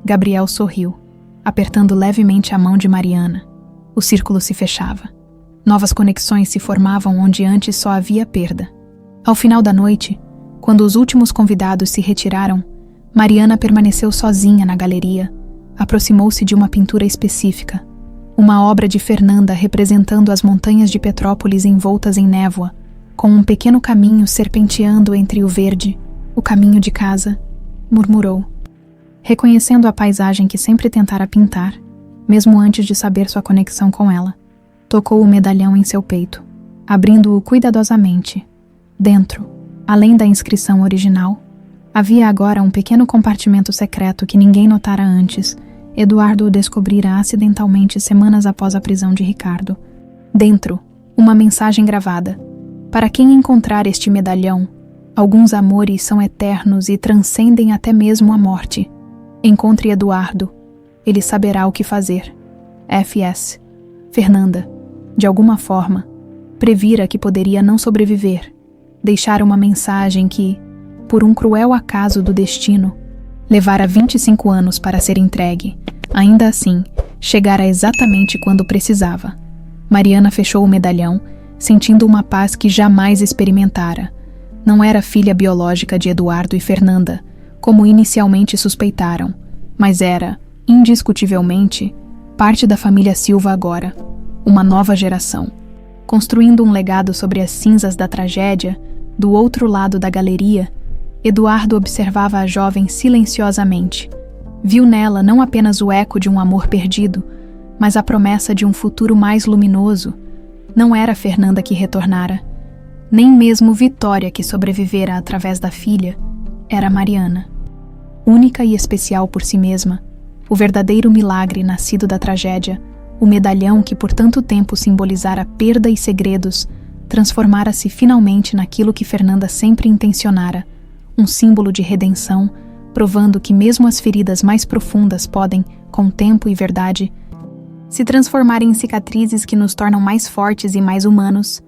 Gabriel sorriu, apertando levemente a mão de Mariana. O círculo se fechava. Novas conexões se formavam onde antes só havia perda. Ao final da noite, quando os últimos convidados se retiraram, Mariana permaneceu sozinha na galeria, aproximou-se de uma pintura específica, uma obra de Fernanda representando as montanhas de Petrópolis envoltas em névoa, com um pequeno caminho serpenteando entre o verde, o caminho de casa, murmurou, reconhecendo a paisagem que sempre tentara pintar, mesmo antes de saber sua conexão com ela. Tocou o medalhão em seu peito, abrindo-o cuidadosamente. Dentro, além da inscrição original, havia agora um pequeno compartimento secreto que ninguém notara antes. Eduardo o descobrira acidentalmente semanas após a prisão de Ricardo. Dentro, uma mensagem gravada. Para quem encontrar este medalhão, alguns amores são eternos e transcendem até mesmo a morte. Encontre Eduardo. Ele saberá o que fazer. F.S. Fernanda, de alguma forma, previra que poderia não sobreviver. Deixar uma mensagem que, por um cruel acaso do destino, levara 25 anos para ser entregue. Ainda assim, chegara exatamente quando precisava. Mariana fechou o medalhão, sentindo uma paz que jamais experimentara. Não era filha biológica de Eduardo e Fernanda, como inicialmente suspeitaram, mas era, indiscutivelmente, parte da família Silva agora, uma nova geração. Construindo um legado sobre as cinzas da tragédia, do outro lado da galeria, Eduardo observava a jovem silenciosamente. Viu nela não apenas o eco de um amor perdido, mas a promessa de um futuro mais luminoso. Não era Fernanda que retornara, nem mesmo Vitória que sobrevivera através da filha, era Mariana. Única e especial por si mesma, o verdadeiro milagre nascido da tragédia, o medalhão que por tanto tempo simbolizara perda e segredos, transformara-se finalmente naquilo que Fernanda sempre intencionara, um símbolo de redenção, provando que mesmo as feridas mais profundas podem, com tempo e verdade, se transformarem em cicatrizes que nos tornam mais fortes e mais humanos.